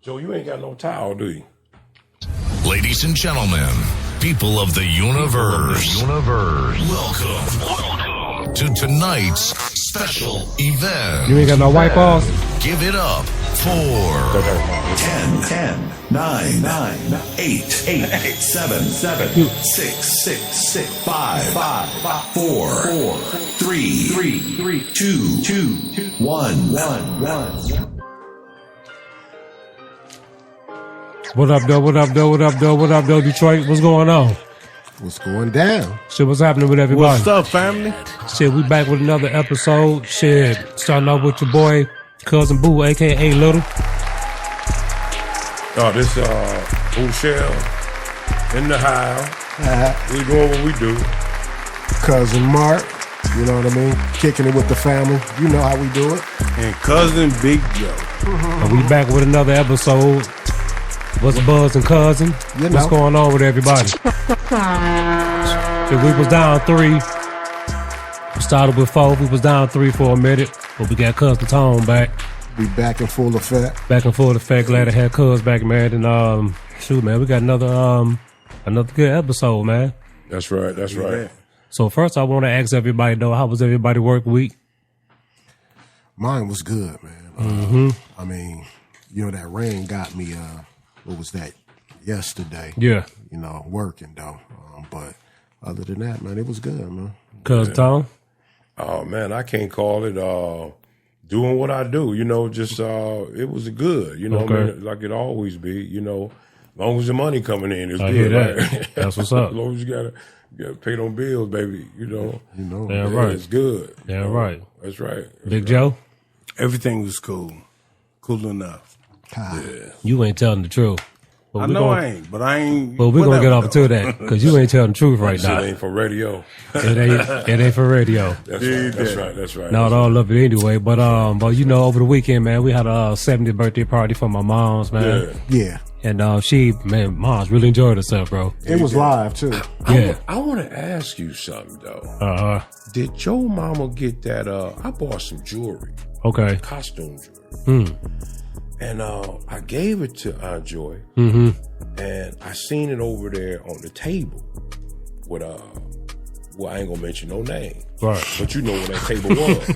Joe, you ain't got no towel, do you? Ladies and gentlemen, people of the universe, welcome to tonight's special event. You ain't got no white balls? Give it up for 10, 9, 8, 7, 6, 5, 4, 3, 2, 1. What up, though, Detroit? What's going on? What's going down? Shit, what's happening with everybody? What's up, family? Shit, we back with another episode. Shit, starting off with your boy, Cousin Boo, a.k.a. Little. Oh, this Bouchelle in the house. We doing what we do. Cousin Mark, you know what I mean? Kicking it with the family. You know how we do it. And Cousin Big Joe. And we back with another episode. What's buzz and cousin? You know. What's going on with everybody? Shit, we was down 3. We started with 4. We was down 3 for a minute, but we got Cousin Tone back. We back in full effect. Back in full effect. Glad to have Cuz back, man. And shoot, man, we got another good episode, man. That's right. That's right. So first, I want to ask everybody though, how was everybody work week? Mine was good, man. I mean, you know, that rain got me, what was that, yesterday? Yeah. You know, working though. But other than that, man, it was good, man. Cuz Tone? Oh man, I can't call it doing what I do. You know, just it was good. You know, Okay. I mean, like it always be. You know, as long as the money coming in, it's I good. hear that. Right? That's what's up. As long as you gotta pay them bills, baby. You know, Yeah, right. it's good. Yeah, You know? right. That's right. Big Joe? Everything was cool. Cool enough. You ain't telling the truth. But I we know gonna- I ain't, but I ain't. But we're going to get whatever, off to that because you ain't telling the truth right Shit now. ain't for radio. It ain't for radio. That's right. That's right. That's right. Not all of it anyway. But you know, over the weekend, man, we had a 70th birthday party for my mom's, man. Yeah. Yeah. And mom's really enjoyed herself, bro. It was live, too. Yeah. I want to ask you something though. Uh-huh. Did your mama get that? I bought some jewelry, Okay. costume jewelry, and I gave it to Aunt Joy, and I seen it over there on the table with well, I ain't gonna mention no name, Right. but you know what that table was.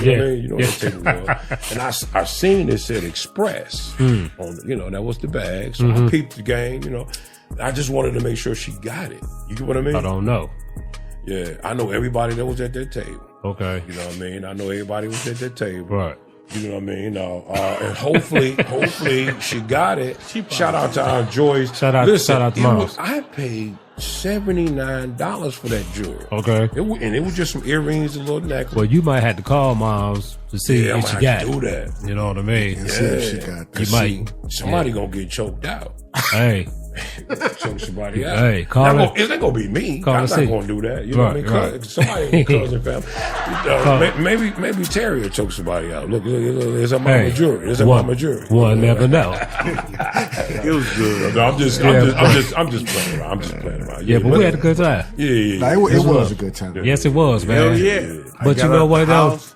You know what I mean? You know what that table was. And I seen it said Express on, you know, that was the bag. So I peeped the game, you know. I just wanted to make sure she got it. You get what I mean? I don't know. Yeah, I know everybody that was at that table. Okay. You know what I mean? I know everybody was at that table. Right. You know what I mean? And hopefully she got it. Shout out to our Joyce. Shout out to Moms. I paid $79 for that jewelry. Okay. And it was just some earrings and a little necklace. Well, you might have to call mom's to see Yeah, I'm if she gonna got have to do it. that. You know what I mean? See if she got that. You might. Somebody gonna get choked out. Hey. Choke somebody out. Hey, call her. It's not gonna be me. Call I'm her not see. gonna do that. You know what I mean? Right. Somebody, cousin, family. Maybe Terry will choke somebody out. Look, there's a mama jury. There's a mama jury. One never know. It was good. I'm just playing around. I'm just playing around. Yeah, but we had a good time. Yeah. Nah, it was a good time. Yes, it was, man. Hell yeah. But I you got know out what, the though? house.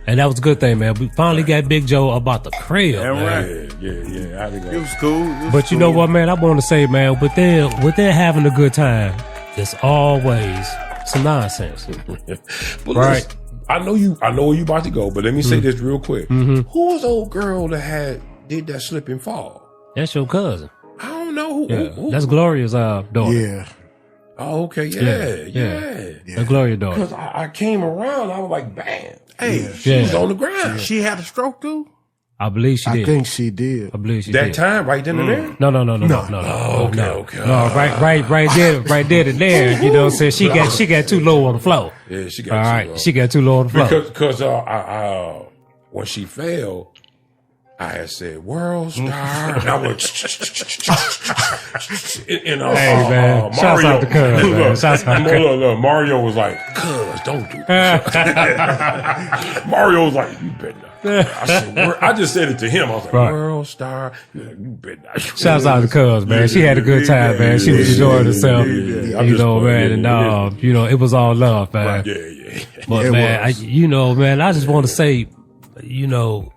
And that was a good thing, man. We finally got Big Joe about the crib, Yeah, man. right. Yeah. How'd it go? It was cool. But you know what, man? I want to say, man, with them having a good time, there's always some nonsense. But Right. listen, I know where you about to go, but let me say this real quick. Who was the old girl that did that slip and fall? That's your cousin. I don't know who. Yeah, who that's Gloria's daughter. Yeah. Oh, okay, yeah. That's Gloria's daughter. Because I came around, I was like, bam. Hey, She was on the ground. she had a stroke too? I believe she I did. think she did. I believe she That did. time, right then and there? No. Oh, okay. No, right there and there. You know what I'm saying? She got too low on the floor. Yeah, she got All too right, low. she got too low on the floor. Because when she fell, I had said, world star. And I went, and, Hey, man. Shouts out to Cuz, man. Shouts out to Cuz. Look, Mario was like, Cuz, don't do that. Mario was like, you better not. I said, I just said it to him. I was like, Right. world star. You better not. Shouts out to Cuz, man. She had a good time, man. She was enjoying herself. Yeah. I'm You just know, playing. man. And, you know, it was all love, man. Yeah. But, It man, was. man, I just want to say, you know,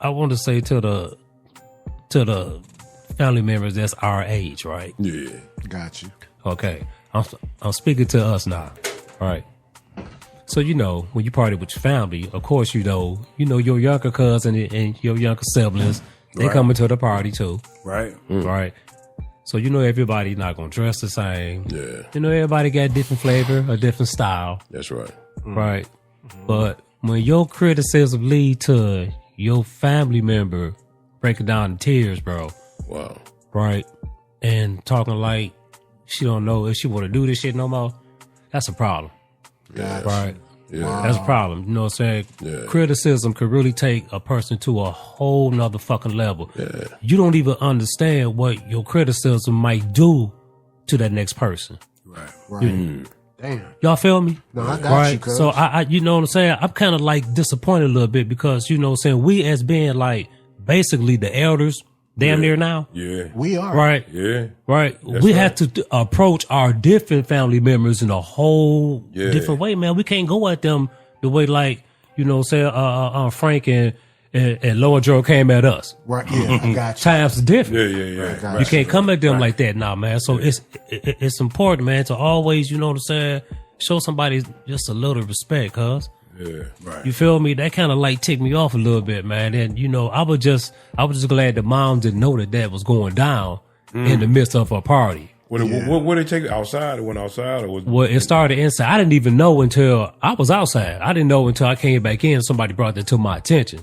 I want to say to to the family members that's our age, right? Yeah. Got you. Okay, I'm speaking to us now, all right? So when you party with your family, of course you know your younger cousin and your younger siblings, they coming to the party too, Right. right? So everybody not gonna dress the same. Yeah. Everybody got a different flavor, a different style, That's right. right? But when your criticism lead to your family member breaking down in tears, bro, Wow. right, and talking like she don't know if she want to do this shit no more, that's a problem. Got Right. Yeah. That's a problem. You know what I'm saying? Yeah. Criticism could really take a person to a whole nother fucking level. Yeah. You don't even understand what your criticism might do to that next person. Right. Damn. Y'all feel me? No, I got you, Right. cuz. So I you know what I'm saying? I'm kind of like disappointed a little bit because you know what I'm saying, we as being like basically the elders damn near now. Yeah. We are. Right. Yeah. Right. That's We right. have to approach our different family members in a whole Yeah. different way, man. We can't go at them the way like, you know, say Frank and Lower Joe came at us. Right. Yeah, I got you. Times is different. Yeah. Got You can't come at them like that now, man. So it's important, man, to always, you know what I'm saying, show somebody just a little respect, cuz. Yeah. Right. You feel me? That kind of like ticked me off a little bit, man. And you know, I was just glad that mom didn't know that was going down in the midst of a party. What did they take outside? It went outside or was Well, it started inside. I didn't even know until I was outside. I didn't know until I came back in. Somebody brought that to my attention.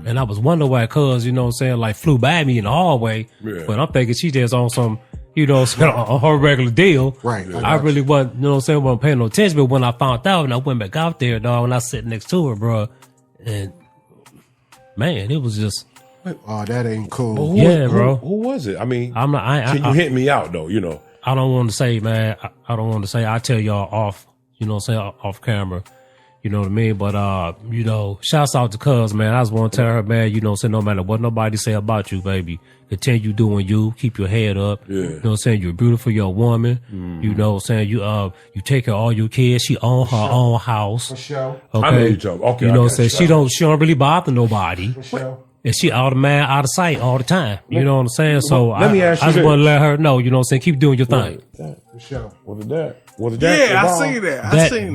And I was wondering why, cuz, you know what I'm saying, like flew by me in the hallway. Yeah. But I'm thinking she just on some, you know what I'm saying, on her regular deal. Right. I really wasn't, you know what I'm saying, wasn't paying no attention. But when I found out and I went back out there, dog, and I sat next to her, bro, and man, it was just, Oh, that ain't cool. Who Yeah, was, bro. Who was it? I mean, I'm not, can you hint me out though? You know. I don't want to say, man. I don't want to say. I tell y'all off, you know what I'm saying, off camera. You know what I mean? But, you know, shouts out to cuz, man. I just want to tell her, man, you know what I'm saying, no matter what nobody say about you, baby, continue doing you. Keep your head up. Yeah. You know what I'm saying? You're a beautiful young woman. You know what I'm saying? You take care of all your kids. She own her own house. For sure. Okay. I know you're talking. Okay, You I know what got I'm saying? you. She don't really bother nobody. For sure. And she out of mind, out of sight all the time. You know what I'm saying? So Let me ask you I just this. want to let her know, you know what I'm saying? Keep doing your thing. For sure. Was it that? Was it that? Yeah, I involved? seen that. I seen that.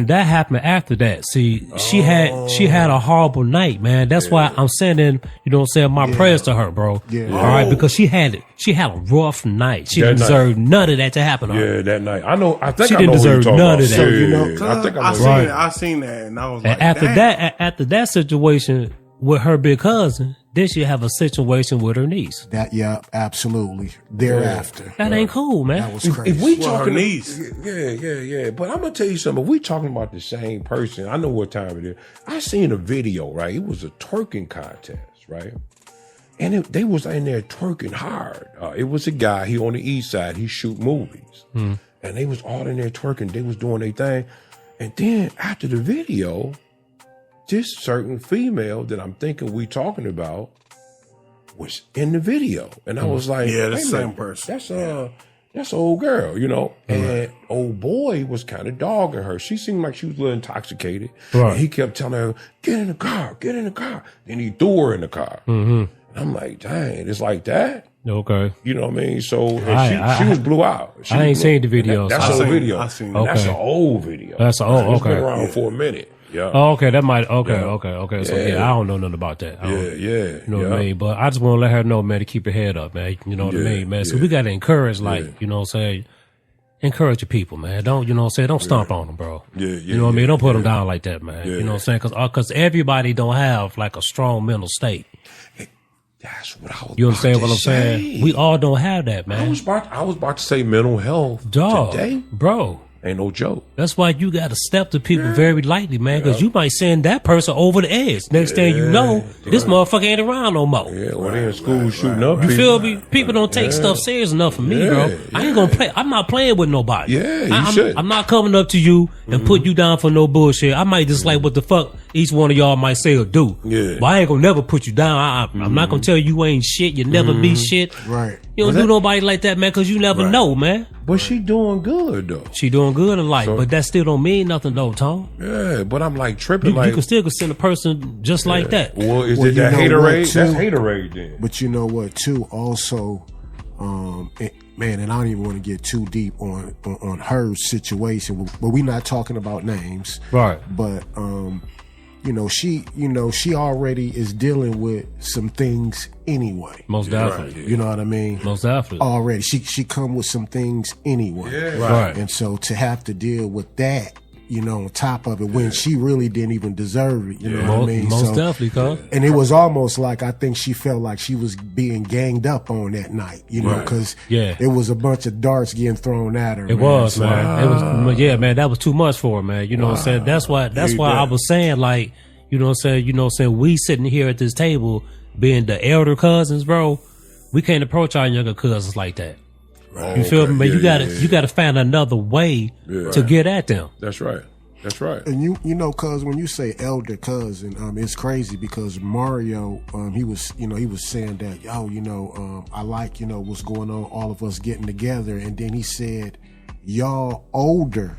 That happened after that. See, she had a horrible night, man. That's why I'm sending, you know what I'm saying, my prayers to her, bro. Yeah. All right, because she had a rough night. She That didn't night. deserve none of that to happen to her. Yeah, that night. I know. I think She I didn't know who you're deserve talking none about. of that. Yeah, So, you know, I think I know. seen Right. it. I seen that, and I was like, And after damn. after that situation with her big cousin, then she have a situation with her niece. That, yeah, absolutely. Thereafter. That ain't cool, man. That was crazy. If we Well, her talking, niece. yeah. But I'm gonna tell you something. If we talking about the same person, I know what time it is. I seen a video, right? It was a twerking contest, right? And they was in there twerking hard. It was a guy. He on the east side. He shoot movies, and they was all in there twerking. They was doing their thing, and then after the video, this certain female that I'm thinking we talking about was in the video, and I was like, Yeah, the wait a same minute, person. that's an old girl, you know. And old boy was kind of dogging her. She seemed like she was a little intoxicated. Right. And he kept telling her, get in the car, get in the car. Then he threw her in the car. And I'm like, dang, it's like that. Okay. You know what I mean? So and I- she was blew out. She I was ain't blew- seen the video, That's so- an old video. I seen And That's Okay. an old video. That's a- oh, It's been okay. around for a minute. Yeah. Oh, okay, that might okay. So Yeah. yeah, I don't know nothing about that. I don't- Yeah. You know what I mean? But I just want to let her know, man, to keep her head up, man. You know what I Yeah, mean, man? So yeah. we got to encourage, like, Yeah. you know what I'm saying? Encourage your people, man. Don't, you know what I'm saying? Don't stomp on them, bro. Yeah, You know what I mean? Don't put them yeah. down like that, man. Yeah. You know what I'm saying? Because everybody don't have, like, a strong mental state. That's what I was You understand about what I'm to saying? say. We all don't have that, I man. was about to say mental health Dog, today. bro. Ain't no joke. That's why you got to step to people very lightly, man, because you might send that person over the edge. Next thing you know, this motherfucker ain't around no more. Yeah, well, they in school shooting up. You people. feel me? People don't take stuff serious enough for me, Yeah, bro. I ain't gonna play. I'm not playing with nobody. Yeah, you I'm, should. I'm not coming up to you and put you down for no bullshit. I might just like what the fuck each one of y'all might say or do. Yeah. But I ain't gonna never put you down. I'm not gonna tell you ain't shit. You never be shit. Right. You don't do nobody like that, man, because you never know, man. But she doing good though. She doing good in life, but that still don't mean nothing though, Tom. Yeah, but I'm like tripping. You can still send a person just like that. Well, is Well, it you that know haterade? what, That's too? haterade then. But you know what, too? Also, man, and I don't even want to get too deep on her situation. But we're not talking about names, Right. But she already is dealing with some things anyway. Most definitely. You know what I mean? Most definitely. Already, she come with some things anyway. Yeah. Right. And so to have to deal with that, on top of it, when she really didn't even deserve it. You know what I mean? Most So- definitely, cuz. And it was almost like I think she felt like she was being ganged up on that night, because Yeah. it was a bunch of darts getting thrown at her. It was, man. It was, yeah, man. That was too much for her, man. You know what I'm saying? That's why I was saying, like, you know what I'm saying? We sitting here at this table, being the elder cousins, bro. We can't approach our younger cousins like that. Right. You feel me? But Yeah, you gotta find another way to get at them. That's right. That's right. And cuz when you say elder cousin, it's crazy because Mario, he was saying that, I like, what's going on, all of us getting together. And then he said, y'all older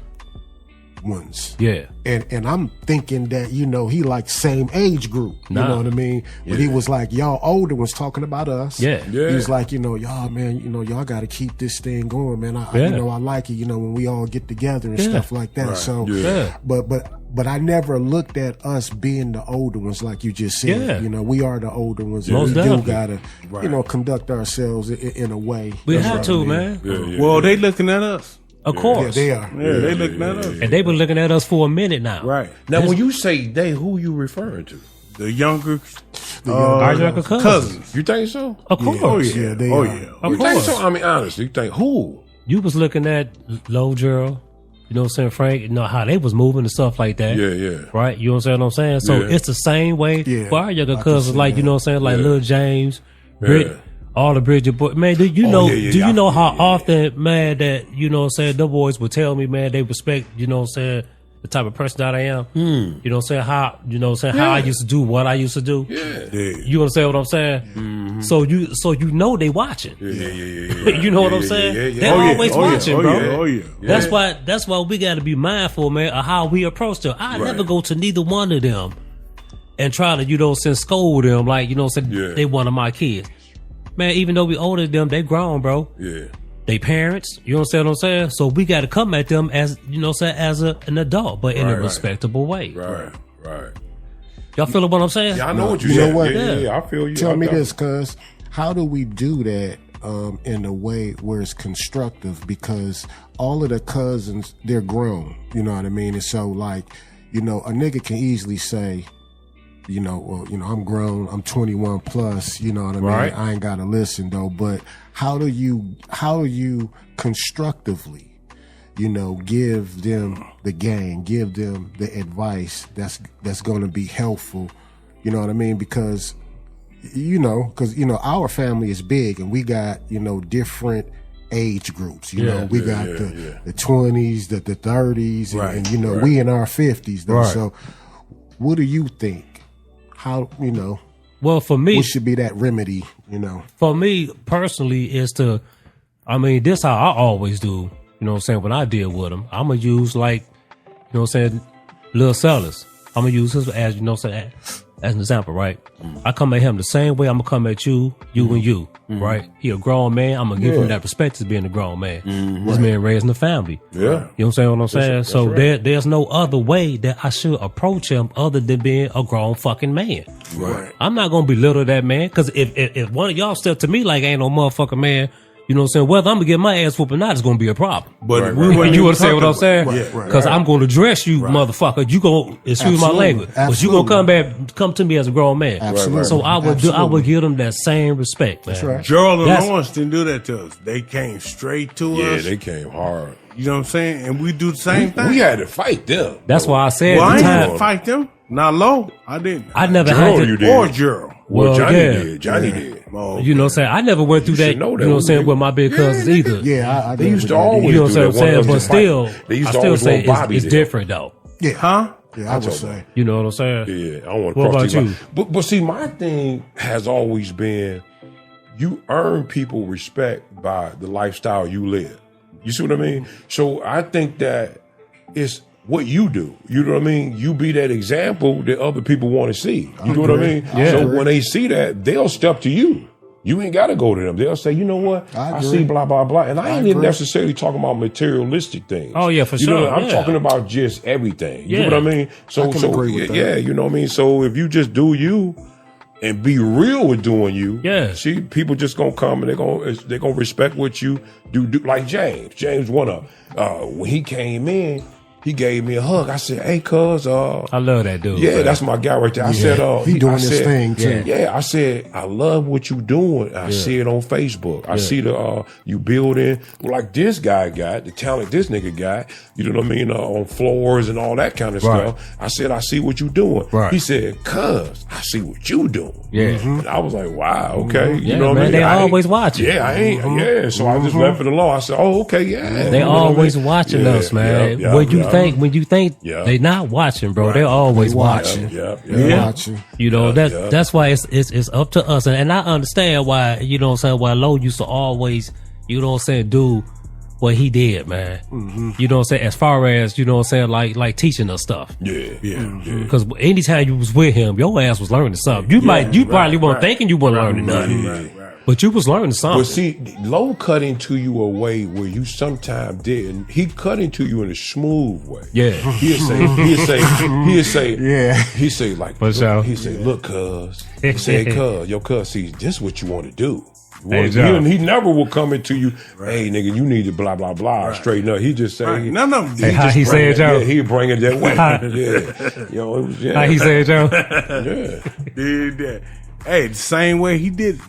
ones. Yeah. And I'm thinking that, he like same age group. You know what I mean? But he was like, y'all older ones talking about us. Yeah. Yeah. He was like, y'all, man, y'all got to keep this thing going, man. I like it, when we all get together and stuff like that. Right. So, but I never looked at us being the older ones like you just said. Yeah. We are the older ones. Most and we do definitely. gotta, conduct ourselves in a way. We have to, man. Well, they looking at us. Of course. Yeah, they are. Yeah, they looking at us. And they've been looking at us for a minute now. Right. Now, when you say they, who you referring to? The younger, Our younger cousins. You think so? Of course. Oh yeah. Yeah, they oh are. yeah. Of You think course. so? I mean, honestly, you think who? You was looking at Low Gerald, you know what I'm saying, Frank, how they was moving and stuff like that. Yeah, yeah. Right? You know what I'm saying? So Yeah. it's the same way Yeah, for our younger I can cousins, see like, you that. know what I'm saying, like Yeah. Lil James, Yeah. all the Bridget boys. Man, do you Oh, know, yeah, yeah, do yeah. you know how Yeah, yeah. often, man, that, you know what I'm saying, them boys would tell me, man, they respect, you know what I'm saying, the type of person that I am. You know what I'm saying? How, you know what I'm saying, how I used to do what I used to do. Yeah. You understand what I'm saying? So you know they watching. Yeah. You know what I'm saying? Yeah. They're always watching, bro. Oh yeah. That's why we got to be mindful, man, of how we approach them. I never go to neither one of them and try to, you know, scold them like, you know, they one of my kids. Man, even though we older than them, they grown, bro. Yeah. They parents, you understand what I'm saying? So we got to come at them as, you know, as an adult, but in a respectable way. Right. Y'all feeling what I'm saying? Yeah, I know what you You know said. what? Yeah, I feel you. Tell me this, cuz how do we do that in a way where it's constructive? Because all of the cousins, they're grown. You know what I mean? And so, like, a nigga can easily say, I'm grown, I'm 21 plus, you know what I mean? Right. I ain't gotta listen though. But how do you constructively, give them the game, give them the advice that's gonna be helpful, you know what I mean? Because our family is big and we got, different age groups. We got the 20s, the 30s, and we in our 50s though. Right. So what do you think? How, Well, for me, what should be that remedy, for me personally is to, this how I always do, you know what I'm saying, when I deal with them. I'm going to use like, you know what I'm saying, Lil Sellers. I'm going to use his as, you know what I'm saying, as an example, right? I come at him the same way I'm going to come at you and you, right? He a grown man. I'm going to give him that respect as being a grown man. This man raising a family. Yeah. You know what I'm saying? So right. there's no other way that I should approach him other than being a grown fucking man. Right. I'm not going to belittle that man, because if one of y'all step to me like ain't no motherfucking man, you know what I'm saying, whether I'm going to get my ass whooped or not, it's going to be a problem. But You understand what I'm saying? Because Right. I'm going to dress you, motherfucker. You going to, excuse my Absolutely. language, but you going to come to me as a grown man. Absolutely. So I would Absolutely. give them that same respect, man. That's right. Gerald and That's- Lawrence didn't do that to us. They came straight to Yeah, us. they came hard. You know what I'm saying? And we do the same thing. We had to fight them. That's why I said Well, I the ain't had time. to fight them. Not low. I didn't. I never Gerald, had you to. did. Or Gerald. Well, Well, Johnny yeah. did. Johnny did. Oh, You know what I'm saying? I never went through You that, should know you that. know what I'm saying, with my big cousins either. Yeah, I They used to never did. always You know do what I'm that. One saying? of But us to fight. still, They used I to still always say want Bobby it's there. different though. Yeah. Huh? Yeah, I would say. You know what I'm saying? Yeah, I don't want to What cross about these you? lines. But see, my thing has always been you earn people respect by the lifestyle you live. You see what I mean? So I think that it's what you do. You know what I mean? You be that example that other people want to see. You know what I mean? Yeah. So when they see that, they'll step to you. You ain't got to go to them. They'll say, you know what? I see blah, blah, blah. And I ain't even necessarily talking about materialistic things. Oh, yeah, for you sure. know, I'm yeah. talking about just everything. You Yeah. know what I mean? So, agree with that. yeah, you know what I mean? So if you just do you and be real with doing you, Yeah. see, people just gonna come and they're gonna respect what you do. Like James. James went up. When he came in, he gave me a hug. I said, hey, cuz, I love that dude. yeah, man. that's my guy right there. I said, He doing I his said, thing too. Yeah, I said, I love what you doing. I see it on Facebook. I see the you building like this guy got, the talent this nigga got, you know what I mean, on floors and all that kind of Right. stuff. I said, I see what you doing. Right. He said, cuz, I see what you doing. Yeah. And I was like, wow, okay. Yeah, You know what man, I mean? they I ain't- always watching. Yeah, I ain't, yeah. So I just left it alone. I said, oh, okay, yeah. They You know what I always mean? watching Yeah, us, man. yeah, when you yeah. think Yeah. they not watching, bro. Right. They're always They watching. watching. Yeah. Watching. You know, yeah. that's why it's up to us. And I understand why, you know what I'm saying, why Low used to always, you know what I'm saying, do what he did, man. You know what I'm saying? As far as, you know what I'm saying, like teaching us stuff. Yeah, yeah. Because anytime you was with him, your ass was learning something. You probably weren't thinking you weren't learning nothing. But you was learning something. But see, Low cut into you a way where you sometimes didn't. He cut into you in a smooth way. Yeah. He'd say like, For sure. he'd say, look, cuz. He'd say, cuz, yo, cuz, see, this is what you want to do. Hey, John. He never will come into you, hey, nigga, you need to blah, blah, blah, straighten up. He just say, Right. None of them Hey, did. how he say it, Joe? Yeah, he'd bring it that way. How- yeah. Yo, it was, yeah. How he said, Joe? Yeah. Did that. Hey, the same way he did it.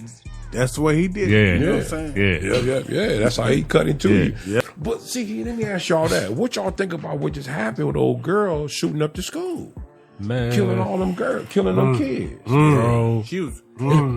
That's the way he did it. Yeah. You know what I'm saying? Yeah. That's how he cut into you. Yeah. But see, let me ask y'all that. What y'all think about what just happened with the old girl shooting up the school? Man. Killing all them girls, killing them kids. Bro. She was,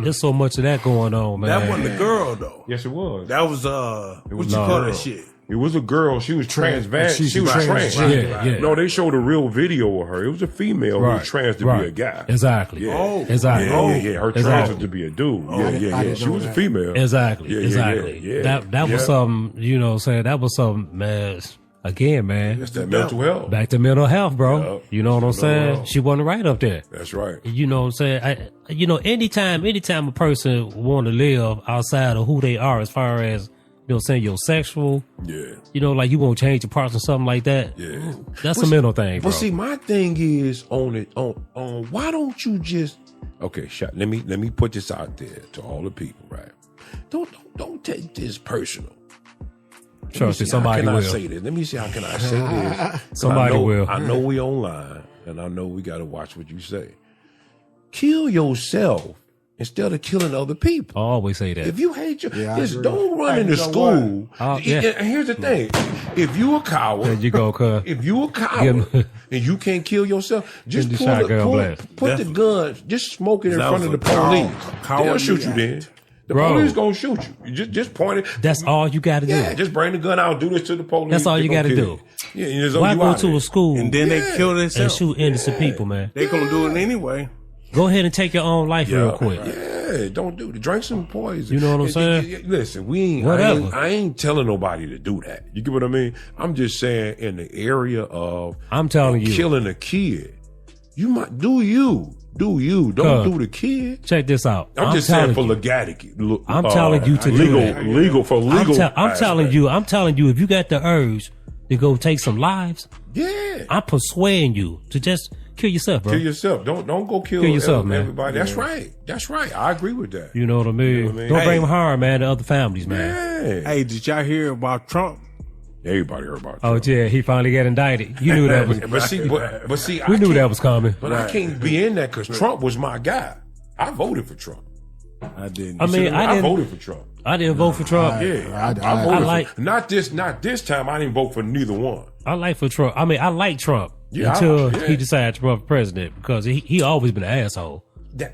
There's so much of that going on, man. that wasn't the girl, though. Yes, it was. That was, what you no. call that shit? It was a girl. She was trans. She was trans. trans. Yeah. No, they showed a real video of her. It was a female who Right. was trans to Right. be a guy. Exactly. Yeah. Oh. Exactly. Yeah. Her trans Exactly. was to be a dude. I Yeah. didn't She know was a that. female. Exactly. Yeah. Exactly. Yeah. That was something, you know what I'm saying? That was something, man. Again, man. That's that mental health. Back to mental health, bro. Yep. You know what I'm saying? health. She wasn't right up there. That's right. You know what I'm saying? Anytime a person want to live outside of who they are, as far as, you know what I'm saying, your sexual, Yeah. you know, like you won't change your parts or something like that. Yeah. That's a mental thing, bro. But see, my thing is on why don't you just let me put this out there to all the people, right? Don't take this personal. Trust me, How somebody can I will. say this? Let me see how can I say this. Somebody I know, will. I know we online, and I know we got to watch what you say. Kill yourself instead of killing other people. I always say that. If you hate your, Yeah, I just agree. don't run Hey, into you know school. Yeah. And here's the thing: if you a coward, There you go, cuz. if you a coward and you can't kill yourself, just Get the pull shotgun blast. put the gun, just smoke it in That front of was the a police. cowardly They'll shoot you act. then. The Bro. police gonna shoot you. Just point it. That's all you got to Yeah, do. just bring the gun out. Do this to the police. That's all they you gonna gotta kill do. you. Yeah, and Why you go out to there. a school And then they kill and themselves. shoot innocent people, man? They gonna do it anyway. Go ahead and take your own life real quick. Yeah, don't do it. Drink some poison. You know what I'm saying? Listen, we ain't. Whatever. I ain't telling nobody to do that. You get what I mean? I'm just saying in the area of I'm telling you. killing a kid. You might do you. Do you. Don't do the kid. Check this out. I'm just saying telling for you. legality. I'm telling you to do legal, that. legal for legal. I'm telling you, if you got the urge to go take some lives, Yeah. I'm persuading you to just kill yourself, bro. Kill yourself. Don't go kill yourself, man. everybody. That's right. That's right. I agree with that. You know what I mean? what I mean? Don't bring Hey. harm, man, to other families, man. Yeah. Hey, did y'all hear about Trump? Everybody heard about Oh, Trump. yeah, he finally got indicted. You knew that was. But see, We I knew can't- that was coming. But I can't be in that because Trump was my guy. I voted for Trump. I didn't. I mean, I I didn't. voted for Trump. I didn't vote for Trump. Yeah, I I voted like- for not this time. I didn't vote for neither one. I like for Trump. I mean, I like Trump Yeah, until yeah. he decided to run for president because he always been an asshole.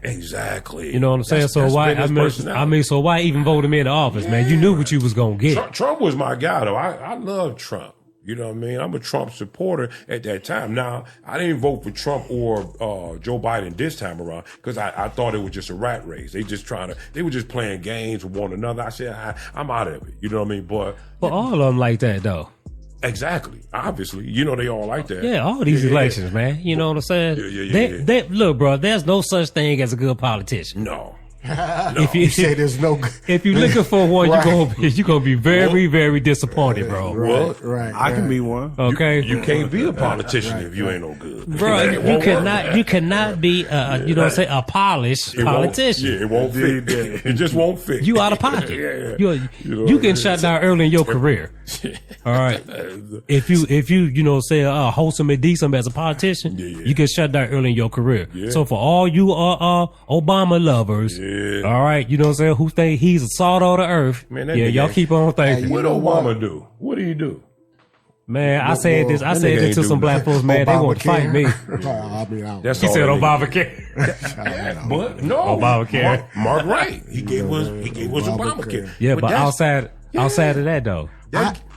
Exactly. You know what I'm saying? That's So why? been his personality. So why even vote him into office, man? You knew what you was gonna get. Trump was my guy though. I love Trump. You know what I mean? I'm a Trump supporter at that time. Now, I didn't vote for Trump or Joe Biden this time around because I thought it was just a rat race. They were just playing games with one another. I said, I'm out of it. You know what I mean? But all of them like that, though. Exactly. Obviously. You know, they all like that. Yeah, all these elections, man. You know what I'm saying? Yeah. Look, bro, there's no such thing as a good politician. No. If You say there's no. if you're looking for one, Right. you're gonna be very, very disappointed, bro. Right. I can be one. Okay, You can't be a politician if you ain't no good. bro. It You won't cannot. work. You cannot be, a polished It won't- politician. Yeah, it won't fit. It just won't fit. You out of pocket. Yeah. You know you what I getting mean? shut down early in your career. All right. If you say wholesome and decent as a politician, Yeah. you get shut down early in your career. Yeah. So for all you Obama lovers, Yeah. all right, you know what I'm saying, who think he's the salt of the earth, Man, that yeah, nigga y'all ain't- keep on thinking. What know what? Obama do? What do he do? Man, I said this that nigga to ain't some do black folks, man, they want to fight me. I mean, I don't That's He all said that nigga- Obamacare. But no, Obamacare. Mark right. He gave us Obamacare. Yeah, but that's- outside of that though,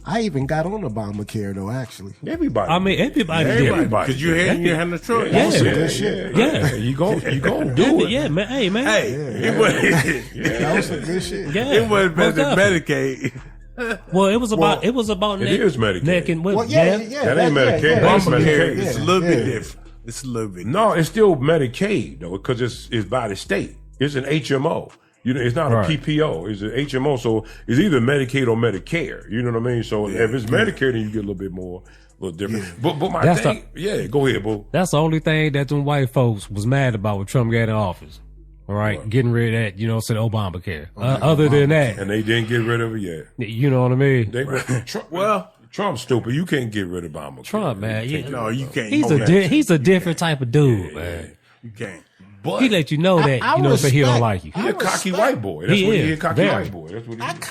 I even got on Obamacare though. Actually, everybody. I mean everybody did. Because you had the choice. Yeah. good shit. Yeah. You gonna do it. Yeah, man. Hey, man. Hey, it wasn't, that was some good shit. Yeah, it wasn't most better than definitely. Medicaid. Well, it was about It is Medicaid. neck and Well, yeah. That ain't Medicaid. That's Medicaid. It's a little bit different. It's a little bit. No, it's still Medicaid though, because it's by the state. It's an HMO. You know, it's not Right. a PPO. It's an HMO. So it's either Medicaid or Medicare. You know what I mean? So if it's Medicare, then you get a little bit more, a little different. But my That's thing, go ahead, boo. That's the only thing that them white folks was mad about when Trump got in office. All right, getting rid of that, said Obamacare. Other than that, And they didn't get rid of it yet. you know what I mean? Trump's stupid. You can't get rid of Obamacare. Trump, man, You can't No, you can't. he's a different type of dude, man. You can't. But He let you know that I he don't respect- like you. he a cocky white boy. That's He what he is. is. Cocky Very. white boy. That's what he is.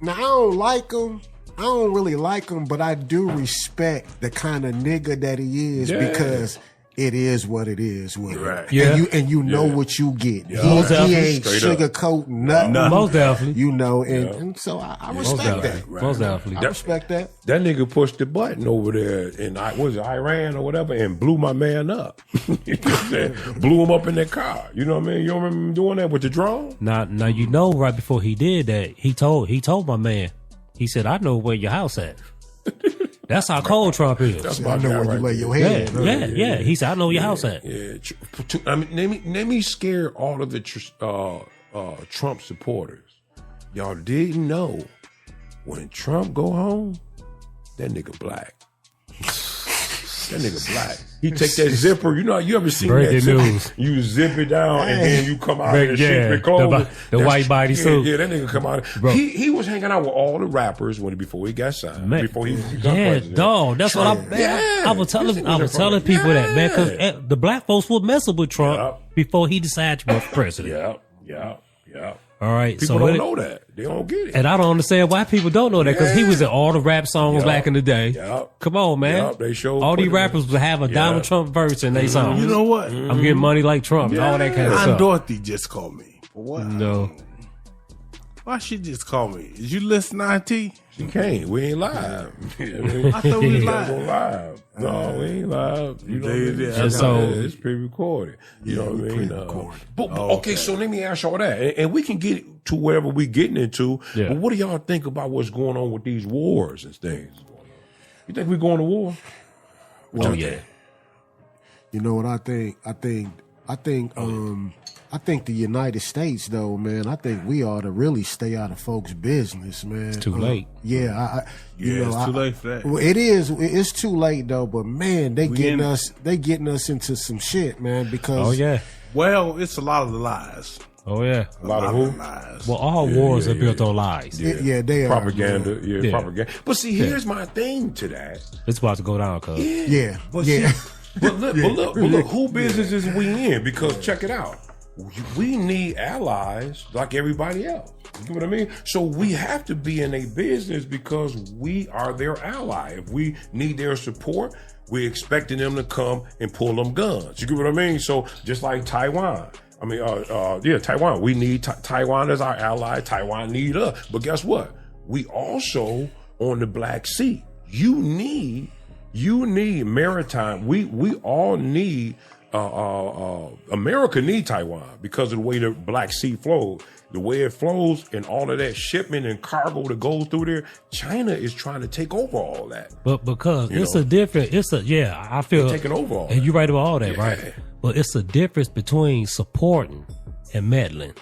Now I don't like him. I don't really like him, but I do respect the kind of nigga that he is Yeah. because it is what it is with him. Right. Yeah. And you know what you get. Most He definitely. ain't Straight up. sugarcoating nothing. Most definitely. You know, and so I respect that. Most definitely. I respect that. That nigga pushed the button over there in Iran or whatever and blew my man up. Blew him up in that car. You know what I mean? You don't remember him doing that with the drone? Now right before he did that, he told my man, he said, "I know where your house at." That's how cold Trump is. That's I my know guy where you right lay there. your Yeah, head. yeah. He said, "I know your house at." Yeah, I mean, let me scare all of the Trump supporters. Y'all didn't know when Trump go home, that nigga black. That nigga black. He take that zipper. You know, you ever seen Breaking that zipper? news. You zip it down and then you come out Break- in yeah, sheepy clothing. the white body suit. Yeah, that nigga come out. Bro. He was hanging out with all the rappers before he got signed. Man, Before he got yeah, president. dog. That's what Yeah. I was telling people that, man, because the black folks were messing with Trump Yep. before he decided to run for president. Yeah. All right, People so don't know that. They don't get it. and I don't understand why people don't know that because he was in all the rap songs Yup. back in the day. Yup. Come on, man. Yup, they showed all these put it rappers would have a Donald Trump verse in their songs. You know what? I'm getting money like Trump and all that kind of Aunt stuff. Dorothy just called me. For what? No. Why she just called me? Did you listen to IT? She can't. We ain't live. I thought we was gotta go live. live. No, we ain't live. You know what I mean? Yeah, And so- it's pre-recorded. You know what I mean? But okay, so let me ask y'all that, and we can get to wherever we getting into. Yeah. But what do y'all think about what's going on with these wars and things? You think we going to war? Oh yeah. You know what I think? I think the United States, though, man, I think we ought to really stay out of folks' business, man. It's too late. Yeah, It's too late for that. Well, it is. It's too late though. But man, they getting in- us. They getting us into some shit, man. Because Oh yeah. Well, it's a lot of the lies. Oh yeah. A lot of who? Lies. Well, all wars are built on lies. yeah, they are Propaganda. man. Yeah, Yeah. propaganda. But see, here's my thing to that. It's about to go down, cuz. Yeah, But yeah. see, but look, who business is we in? Because check it out. We need allies like everybody else. You know what I mean? So we have to be in a business because we are their ally. If we need their support, we're expecting them to come and pull them guns. You get what I mean? So just like Taiwan. I mean, Taiwan. We need Taiwan as our ally. Taiwan need us. But guess what? We also on the Black Sea. you need maritime. We all need. America need Taiwan because of the way the Black Sea flows, the way it flows, and all of that shipment and cargo that goes through there. China is trying to take over all that. But because You it's know. a different, I feel They're taking over all and that. you're right about all that, Yeah. right? But it's a difference between supporting and meddling,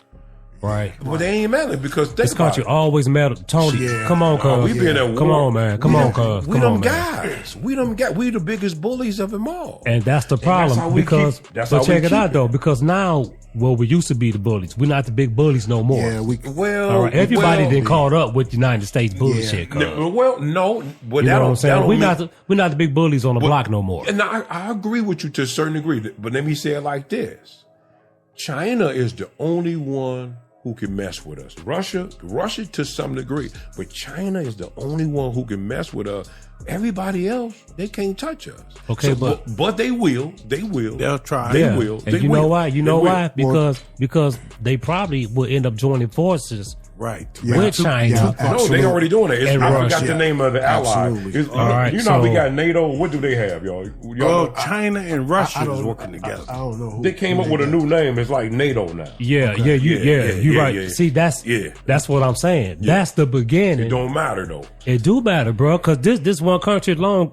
right? Well, they ain't meddling because think This country about it. always meddle. Tony, Yeah. come on, cuz. We been at war. Come on, man. Come on, cuz. We Come them on, man. guys. We the biggest bullies of them all. And that's the that's problem how we because, keep- that's but how we check it keep out it. though, because now, well, we used to be the bullies. We're not the big bullies no more. Yeah, we. Well, All right, everybody well, been caught up with United States bullshit, cuz. Well, no, but You that know what I'm don't, that saying? don't We're mean, not the big bullies on the block no more. And I agree with you to a certain degree, but let me say it like this: China is the only one who can mess with us. Russia to some degree, but China is the only one who can mess with us. Everybody else, they can't touch us. Okay, but they will. They'll try. They Yeah. will. And They you will. know why? You They know will. why? Because they probably will end up joining forces Right. Yeah, with China. yeah, No, absolutely. they already doing it. And I Russia. forgot the name of the ally. Absolutely. It's- All right, you know, we so- got NATO. What do they have, y'all? Well, China and Russia is working together. I don't know. Who, They came up with a new name. It's like NATO now. Yeah, Okay. you're right. yeah. See, that's Yeah. what I'm saying. That's the beginning. It don't matter though. It do matter, bro, because this one country alone,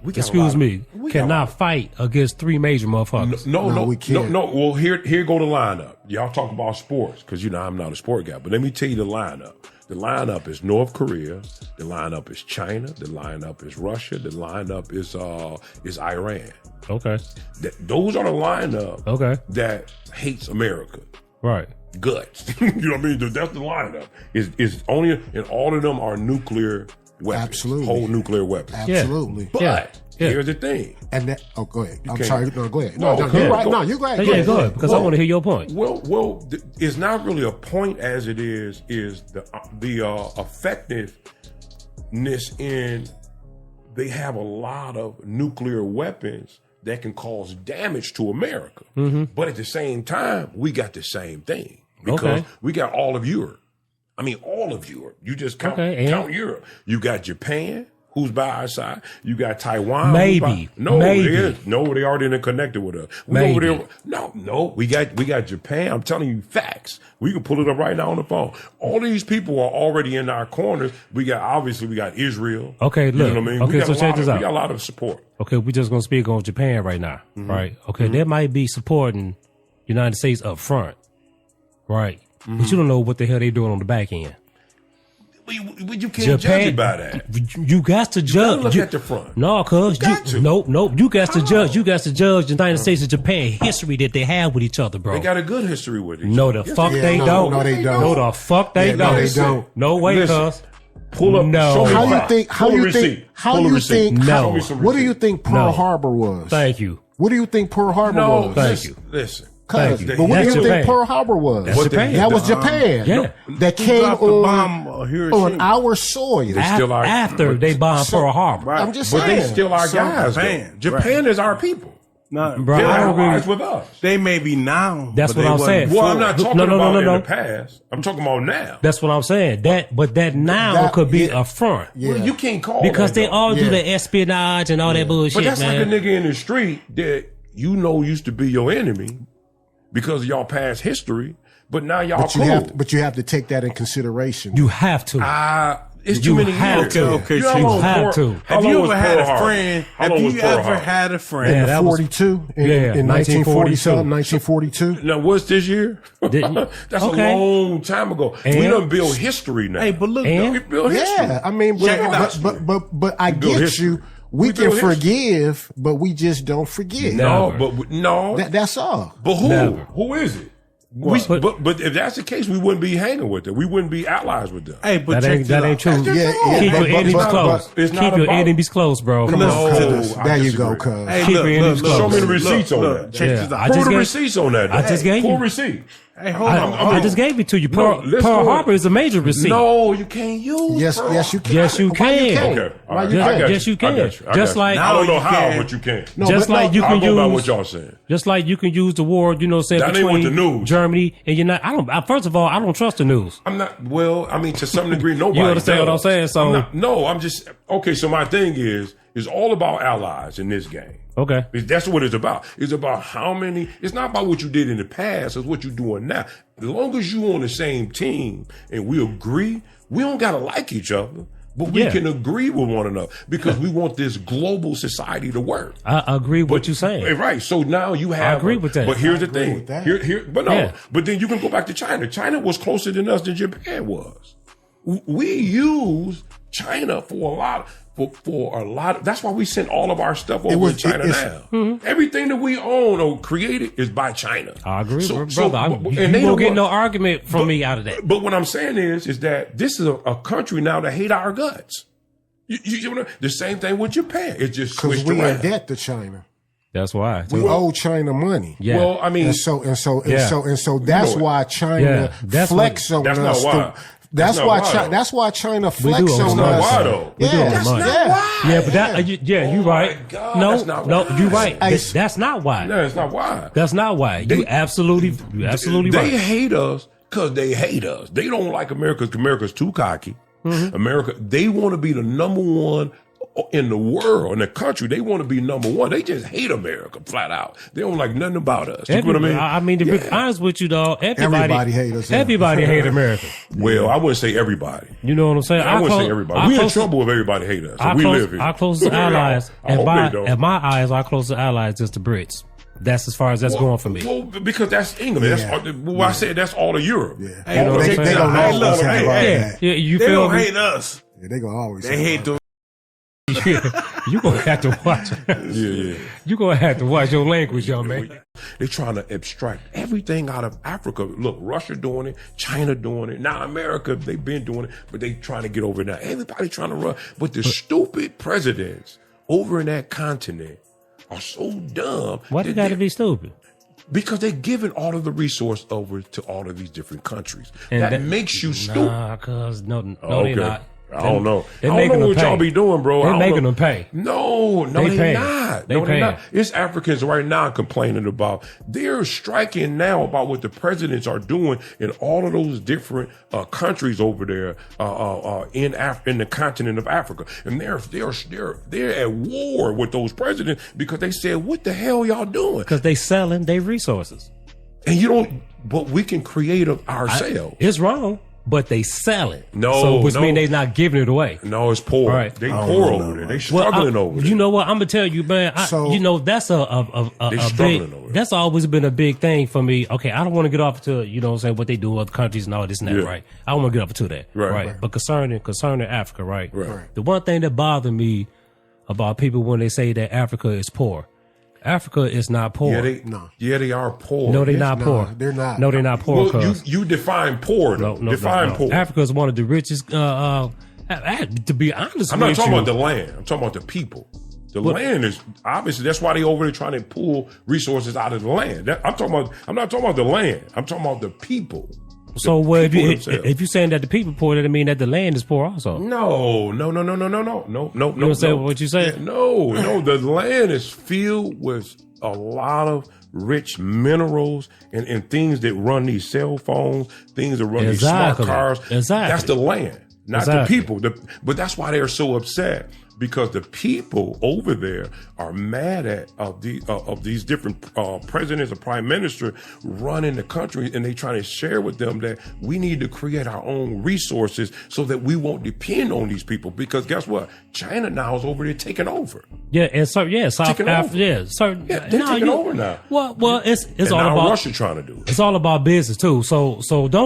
We got a excuse lot of- me, we got a lot cannot fight against three major motherfuckers. No, we can't. No. Well, here go the lineup. Y'all talk about sports because you know I'm not a sport guy, but let me tell you the lineup. The lineup is North Korea. The lineup is China. The lineup is Russia. The lineup is Iran. Okay, Those are the lineup okay, that hates America. right. Guts. You know what I mean? That's the lineup. Is only, and all of them are nuclear weapons. Absolutely. Whole nuclear weapons. Absolutely. But Yeah. here's the thing. And that. Oh, go ahead. I'm can't- sorry. No, go ahead. No, No, okay. you're right. Go- No, you go ahead. Yeah, go ahead, because I want to hear your point. Well, it's not really a point as it is the effectiveness in they have a lot of nuclear weapons that can cause damage to America. But at the same time, we got the same thing because Okay. we got all of Europe. I mean, all of Europe. You just count Europe. You got Japan, who's by our side. You got Taiwan. Maybe. They already connected with us. We over Maybe. there. No. We got Japan. I'm telling you facts. We can pull it up right now on the phone. All these people are already in our corners. We got Israel. Okay, You look. know what I mean? Okay, We got so a check lot this of- out. We got a lot of support. Okay, we're just gonna speak on Japan right now, right? Okay, they might be supporting United States up front, right? But you don't know what the hell they doing on the back end. But you can't judge it by that. You got to judge. look at the front. No, cuz You got to. nope. You got to judge. You got to judge the United States and Japan history that they have with each other, bro. They got a good history with it. No, the fuck Yeah, they no, don't. no, they don't. No, the fuck they Yeah, don't. no, they don't. No way, Listen. cuz. Pull up. No. Show me How you facts. think? How Pull a you receipt. think? How Pull a you receipt. think? No. Show me some What do you receipt. think Pearl No. Harbor was? Thank you. What do you think Pearl Harbor No, was? Thank listen, you. listen. Thank Cuz, you. but what do That's you Japan. think Pearl Harbor was? That's Japan. That was Japan. Yeah. That Who came dropped the bomb on Hiroshima? our soil. They still are- After they bombed Pearl Harbor. Right. I'm just But saying. they still our So guys. Japan, though. Japan is our people. Not, Bro, They're I don't allies agree. with us. they may be now. That's but what they I'm wasn't saying. Well, I'm before. not talking No, about no. in the past. I'm talking about now. That's what I'm saying. That now That- could be yeah. a front. Yeah. Well, you can't call Because that, they though. all do Yeah. the espionage and all that bullshit, But that's man. like a nigga in the street that you know used to be your enemy because of y'all past history, but now y'all But you cool. have to take that in consideration. You have to. It's You too many have years. to. Okay, You know how so you long have Pearl- to. how Have long you was ever had Pearl a Harbor? friend? How Have long was you Pearl ever Harbor? had a Yeah, friend? that was- 42 in Yeah, 1940 1942. something, 1942. Now, what's this year? Didn't- That's okay. a long time ago. We And- done build history now. Hey, but look, And- we build history. Yeah, I mean, Check it out. but I build get history. you. We We can build history. forgive, but we just don't forget. No, Never. but no. That's all. But who? Never. Who is it? But- But if that's the case, we wouldn't be hanging with them. We wouldn't be allies with them. hey, but That check ain't this that out. ain't true. That's Yeah, wrong. yeah, Keep but- your enemies but- close. it's Keep not your about- enemies close, bro. Come Listen on. to No, this. I There you disagree. go, cuz. Hey, Keep look, your enemies look, close. Show me the look, receipts on look, that. Check Yeah, this out. I Pull just the gave- receipts on that. I just gave Pull you. receipt. Hey, hold on. I just gave it to you. No, let's Pearl go. Harbor is a major receipt. No, you can't use. Yes, Pearl. yes, you can. Yes, you Why you can. can't? Okay, all Why right. you I can't? got Yes, you I can. got you. I Just got you. like- I don't know No, you how, can't. but you can. No, Just but like you I'll can go by what use, y'all saying. just like you can use the war, you know, saying That ain't what between the news. Germany and United. First of all, I don't trust the news. I'm not. Well, I mean, to some degree, nobody. You understand what I'm does. saying? So- I'm just okay. So my thing is all about allies in this game. Okay. That's what it's about. It's about how many. It's not about what you did in the past. It's what you're doing now. As long as you on the same team and we agree, we don't gotta like each other, but we Yeah. can agree with one another because we want this global society to work. I agree with what you're saying. Right. So now you have. agree with that. But here's the agree thing. with that. But no. Yeah. But then you can go back to China. China was closer than us than Japan was. We use China for a lot. For a lot. That's why we sent all of our stuff over to China now. Everything that we own or created is by China. I agree, So- brother. so- You and they won't don't get no want- argument from me out of that. But what I'm saying is that this is a country now that hate our guts. You know, the same thing with Japan. It just Because switched we in around. debt to China. That's why. We owe China money. Yeah. Well, I mean, And so Yeah. that's know, why China Yeah, that's flex on that's not us. why. That's not why. why, though. That's why China do flex owe on That's us. not why, though. We do Yeah, owe that's money. not why. Yeah, but that you right. my God, no, that's not no, why. you right. Hey, That's not why. No, it's not why. That's not why. You absolutely They right. hate us because they hate us. They don't like America because America's too cocky. America, they want to be the number one in the world, in the country. They want to be number one. They just hate America flat out. They don't like nothing about us. You know what I mean? I mean, to be honest with you, though, Everybody hate us, yeah. Everybody hate America. Well, I wouldn't say everybody. You know what I'm saying? I wouldn't say everybody. We in trouble if everybody hate us. We live here. Our closest allies, I hope they don't. in my eyes, our closest allies is the Brits. That's as far as that's going for me. Well, because that's England. Yeah. That's I said that's all of Europe. Yeah. Hey, know what I'm They saying? don't Hey, always look, have hey, about hey. that. Yeah, you They feel don't me? hate us. Yeah, they gonna always. They have hate about the. You gonna have to watch. Yeah. You gonna have to watch your language, young man. They're trying to abstract everything out of Africa. Look, Russia doing it, China doing it. Now America, they've been doing it, but they trying to get over it now. Everybody trying to run. But the stupid presidents over in that continent are so dumb. Why they that gotta they- be stupid? Because they're giving all of the resource over to all of these different countries. And that makes you stupid. Nah, cuz no, Okay. they're not. I don't know. They're I making don't know them what y'all pay. be doing, bro. I They're don't making know. them pay. No, They they're paying. not. They No, they're paying. not. It's Africans right now complaining about. They're striking now about what the presidents are doing in all of those different countries over there in the continent of Africa, and they're at war with those presidents because they said, "What the hell y'all doing?" Because they selling their resources. And you don't. But we can create them ourselves. It's wrong, but they sell it. No, so which no. means they're not giving it away. No, it's poor. Right. They poor over there. They struggling over there. You know what? I'm gonna tell you, man. So- That's They a struggling big. over there. That's always been a big thing for me. Okay, I don't want to get off to what I'm saying, what they do in other countries and all this and that, Yeah. right? I don't want to get off to that, Right. But concerning Africa, right? Right. The one thing that bothered me about people when they say that Africa is poor, Africa is not poor. Yeah, they are poor. no, they're not No, poor. they're not. No, they're not poor. Well, cuz. you define poor, though. Define poor. Africa is one of the richest. To be honest, I'm not with talking you, about the land. I'm talking about the people. The land is obviously that's why they over there trying to pull resources out of the land. I'm not talking about the land. I'm talking about the people. So The well, if people you themselves. if you're saying that the people poor, that mean that the land is poor also. No. You understand what you saying? No. The land is filled with a lot of rich minerals and things that run these cell phones, things that run Exactly. these smart cars. Exactly. That's the land, not Exactly. the people. But that's why they're so upset. Because the people over there are mad at of these different presidents or prime minister running the country, and they trying to share with them that we need to create our own resources so that we won't depend on these people. Because guess what? China now is over there taking over. Yeah, and so South Taking Africa. over. Yeah, certain. Yeah, they're taking over now. Well, it's And all now about Russia trying to do it. It's all about business too. So don't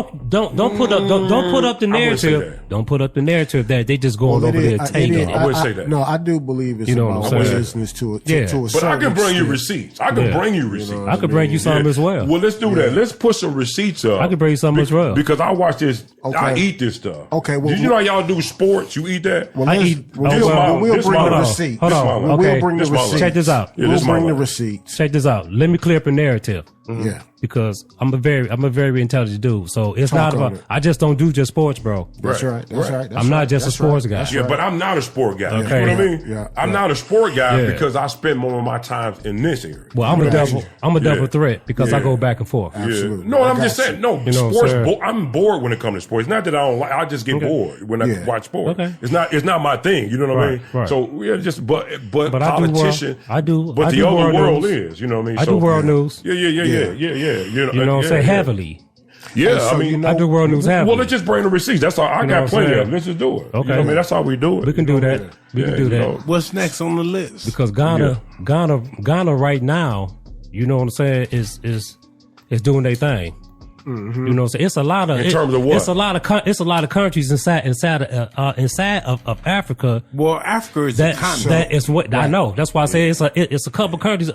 put up the I wouldn't say narrative. that. Don't put up the narrative that they just going Well, over it there is- taking it is- it. I wouldn't say that. No, I do believe it's You know what about I'm saying? business to a Yeah. certain But I can bring you extent. receipts. I can Yeah. bring you receipts. I could bring you some as well. Well, let's do that. Let's put some receipts up. I could bring you some as well. Because I watch this. Okay. I eat this stuff. Okay, well, Did you know how y'all do sports? You eat that? Well, I let's- eat- we'll, oh, we'll- well, we'll this bring my the life. receipts. Hold on. This my life. We'll Okay. bring the This my life. receipts. Check this out. Yeah, We'll this my bring the life. receipts. Check this out. Let me clear up the narrative. Yeah. because I'm a very intelligent dude. So it's Talk not on about. it. I just don't do just sports, bro. That's right. That's right. That's I'm not right. just a That's sports right. guy. That's Yeah, right. but I'm not a sport guy. Okay. You know what I mean? Yeah, I'm yeah. not a sport guy Yeah. because I spend more of my time in this area. Well, I'm a double. I'm a double Yeah. threat because I Yeah. go back and forth. Absolutely. No, I I'm got just you. saying. No, You know what I'm sports. saying? I'm bored when it comes to sports. It's not that I don't like. I just get bored when I Yeah. watch sports. Okay. It's not my thing. You know what I mean? Right, right. So we're just but I do world- politician. I do- But I the do other world world news. is. You know what I mean? I do world news. Yeah. You You know what I'm saying? Heavily. Yeah, So, I mean, you know- I do world news heavily. well, let's just bring the receipts. That's all. I You know got what I'm plenty saying? of them. Let's just do it. Okay. You know what I mean? That's how we do it. We can do that. We can do that. What's next on the list? Because Ghana right now, you know what I'm saying, is doing their thing. You know what I'm saying? It's a lot of In terms of what? It's a lot of countries inside of Africa Well, Africa is a that continent. that is what I know. That's why I say it's a couple countries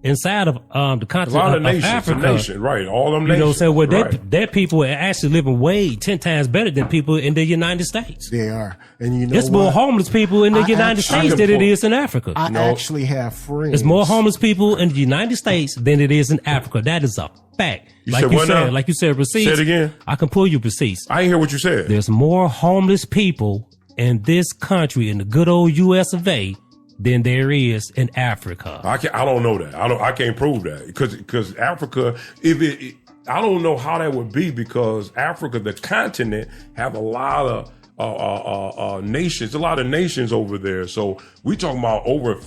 inside of the A continent lot of of nations, Africa. a nation, right? All them You know what I'm nations. saying? Well, right. their people are actually living way 10 times better than people in the United States. They are. And you know It's more what? homeless people in the I United actually- States than it is in Africa. I actually have friends. There's more homeless people in the United States than it is in Africa. That is a fact. You said what now? Like you said, receipts. Say it again. I can pull you receipts. I ain't hear what you said. There's more homeless people in this country, in the good old U.S. of A., than there is in Africa. I don't know that. I can't prove that because Africa, I don't know how that would be because Africa, the continent, have a lot of nations, a lot of nations over there. So we talking about over.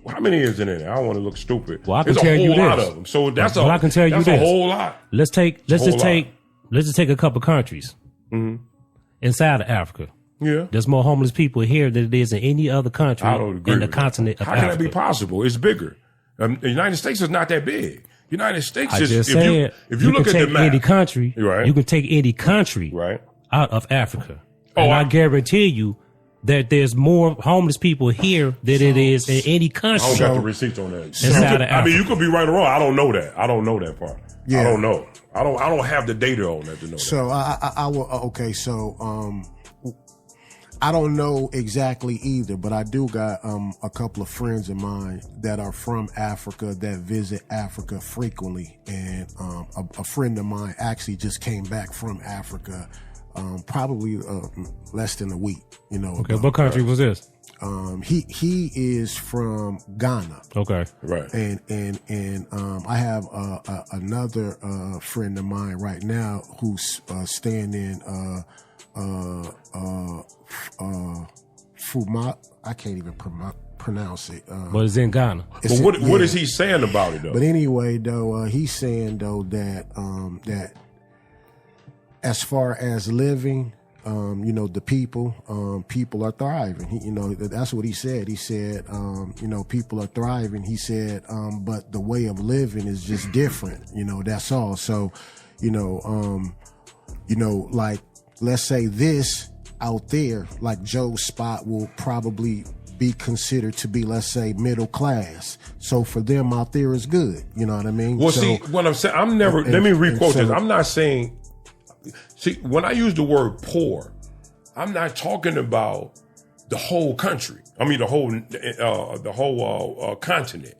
How many is in there? I don't want to look stupid. Well, I can There's tell a whole you lot this. of them. So that's Well, I can tell you that's this. a whole lot. Let's just whole take a couple countries inside of Africa. Yeah. There's more homeless people here than it is in any other country I don't agree in the with that. continent of How Africa. can that be possible? It's bigger. The United States is not that big. United States I is. just if said, you look can at the take map, any country, Right. you can take any country right? out of Africa. Oh, And I I- guarantee you that there's more homeless people here than it is in any I don't country. got the receipts on that. Inside of I mean, you Africa. could be right or wrong. I don't know that. I don't know that part. Yeah. I don't know. I don't have the data on that to know. So I will. Okay, so I don't know exactly either, but I do got a couple of friends of mine that are from Africa that visit Africa frequently, and a friend of mine actually just came back from Africa, probably less than a week. You know. Okay, what country was this? He is from Ghana. Okay. Right. And I have another friend of mine right now who's staying in Fuma. I can't even pronounce it. But it's in Ghana. But what is he saying about it though? But anyway, though, he's saying though that that as far as living, you know, the people are thriving. He, you know, that's what he said. He said, you know, people are thriving. He said, but the way of living is just different. You know, that's all. So, you know, like let's say this out there, like Joe's spot will probably be considered to be, let's say, middle class. So for them out there is good. You know what I mean? Well, So- see, what I'm saying, I'm never. and- let me and requote so- this. I'm not saying. See, when I use the word poor, I'm not talking about the whole country. I mean, the whole continent.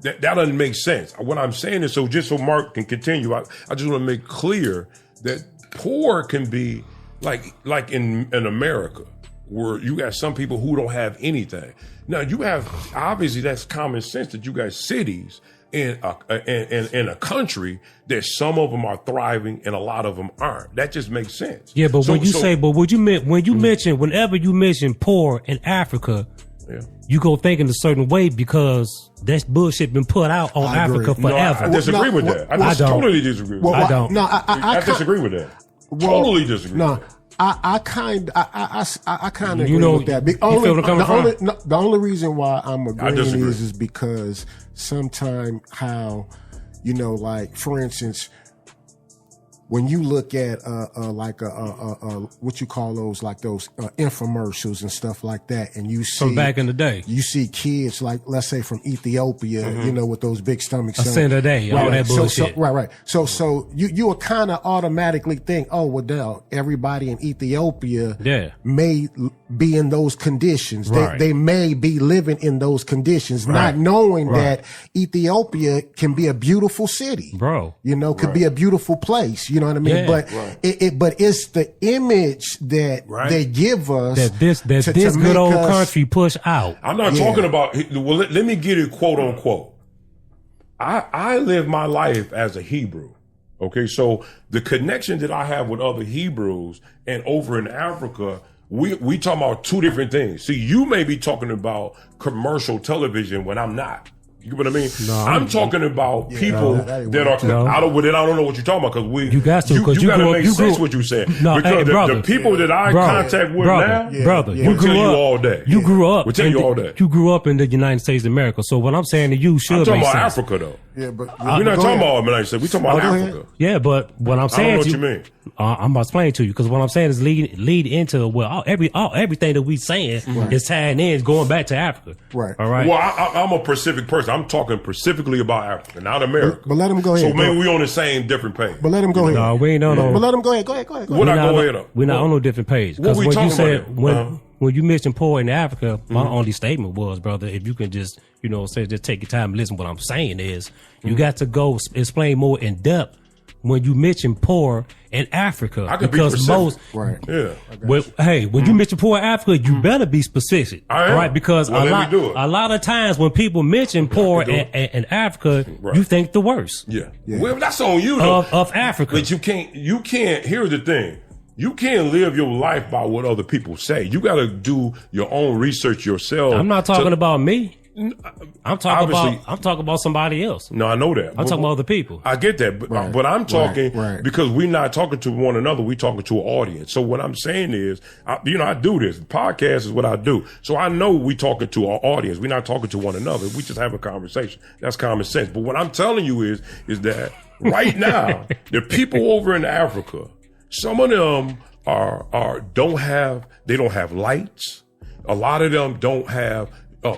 That doesn't make sense. What I'm saying is, so just so Mark can continue, I just want to make clear that poor can be like in America, where you got some people who don't have anything. Now you have, obviously that's common sense that you got cities in a country that some of them are thriving and a lot of them aren't. That just makes sense. Yeah, but whenever you mention poor in Africa, Yeah. you go thinking a certain way because that bullshit been put out on I agree. Africa No, forever. I disagree No, with well, that. I well, just I don't. totally disagree with Well, that. I don't. No, I disagree with that. Totally disagree. No, with that. I kind of You agree know, with that. you feel where I'm coming from? The only reason why I'm agreeing disagree. is because sometimes how, you know, like for instance, when you look at like what you call those, like those infomercials and stuff like that, and you see From back in the day. you see kids like, let's say from Ethiopia, you know, with those big stomachs, A cent a day, all that bullshit. Right. So you will kind of automatically think, oh, well, now everybody in Ethiopia may be in those conditions. Right. They may be living in those conditions, not knowing that Ethiopia can be a beautiful city, Bro. You know, could be a beautiful place. You know what I mean? Yeah. But but it's the image that they give us That this to good make old us- country push out. I'm not talking about, well, let me get it quote unquote. I live my life as a Hebrew. Okay. So the connection that I have with other Hebrews and over in Africa, we talking about two different things. See, you may be talking about commercial television when I'm not. You know what I mean? No, I'm talking about people that are. No. I don't know what you're talking about because You got to, because you got to grew up- make you sense grew- what you said. No, because hey, brother. the people that I contact with now, brother, will tell you all day. You grew up. We'll tell you all day. You grew up in the United States of America. So what I'm saying to you should I'm talking make about sense. Africa though. Yeah, but We're not talking about United States. We're talking about go Africa. ahead. Yeah, but what I'm I saying don't know what to you mean. I'm about to explain to you because what I'm saying is lead into everything that we saying is tying in, going back to Africa. Right. All right. Well, I'm a Pacific person. I'm talking specifically about Africa, not America. But let him go ahead. So maybe we on the same different page. But let him go ahead. No, we ain't on no. But let him go ahead. Go ahead. What We're I not go on- ahead on? We're not on no different page. What Because we when you talking said about then? when you mentioned poor in Africa, my only statement was, brother, if you can just just take your time and listen. What I'm saying is, you got to go explain more in depth when you mention poor in Africa, I could be because specific. most Right. Yeah. when you mention poor in Africa, you better be specific, I am. right? Because Well, let me do it. a lot of times when people mention poor do it. in Africa, Right. you think the worst Yeah. Well, that's on you though. of Africa. But you can't, here's the thing. You can't live your life by what other people say. You got to do your own research yourself. I'm not talking about me. I'm talking Obviously- about somebody else. No, I know that. I'm talking about other people. I get that, but I'm talking right. because we're not talking to one another. We're talking to an audience. So what I'm saying is, I do this. Podcast is what I do. So I know we're talking to our audience. We're not talking to one another. We just have a conversation. That's common sense. But what I'm telling you is that right now, the people over in Africa, some of them don't have lights. A lot of them don't have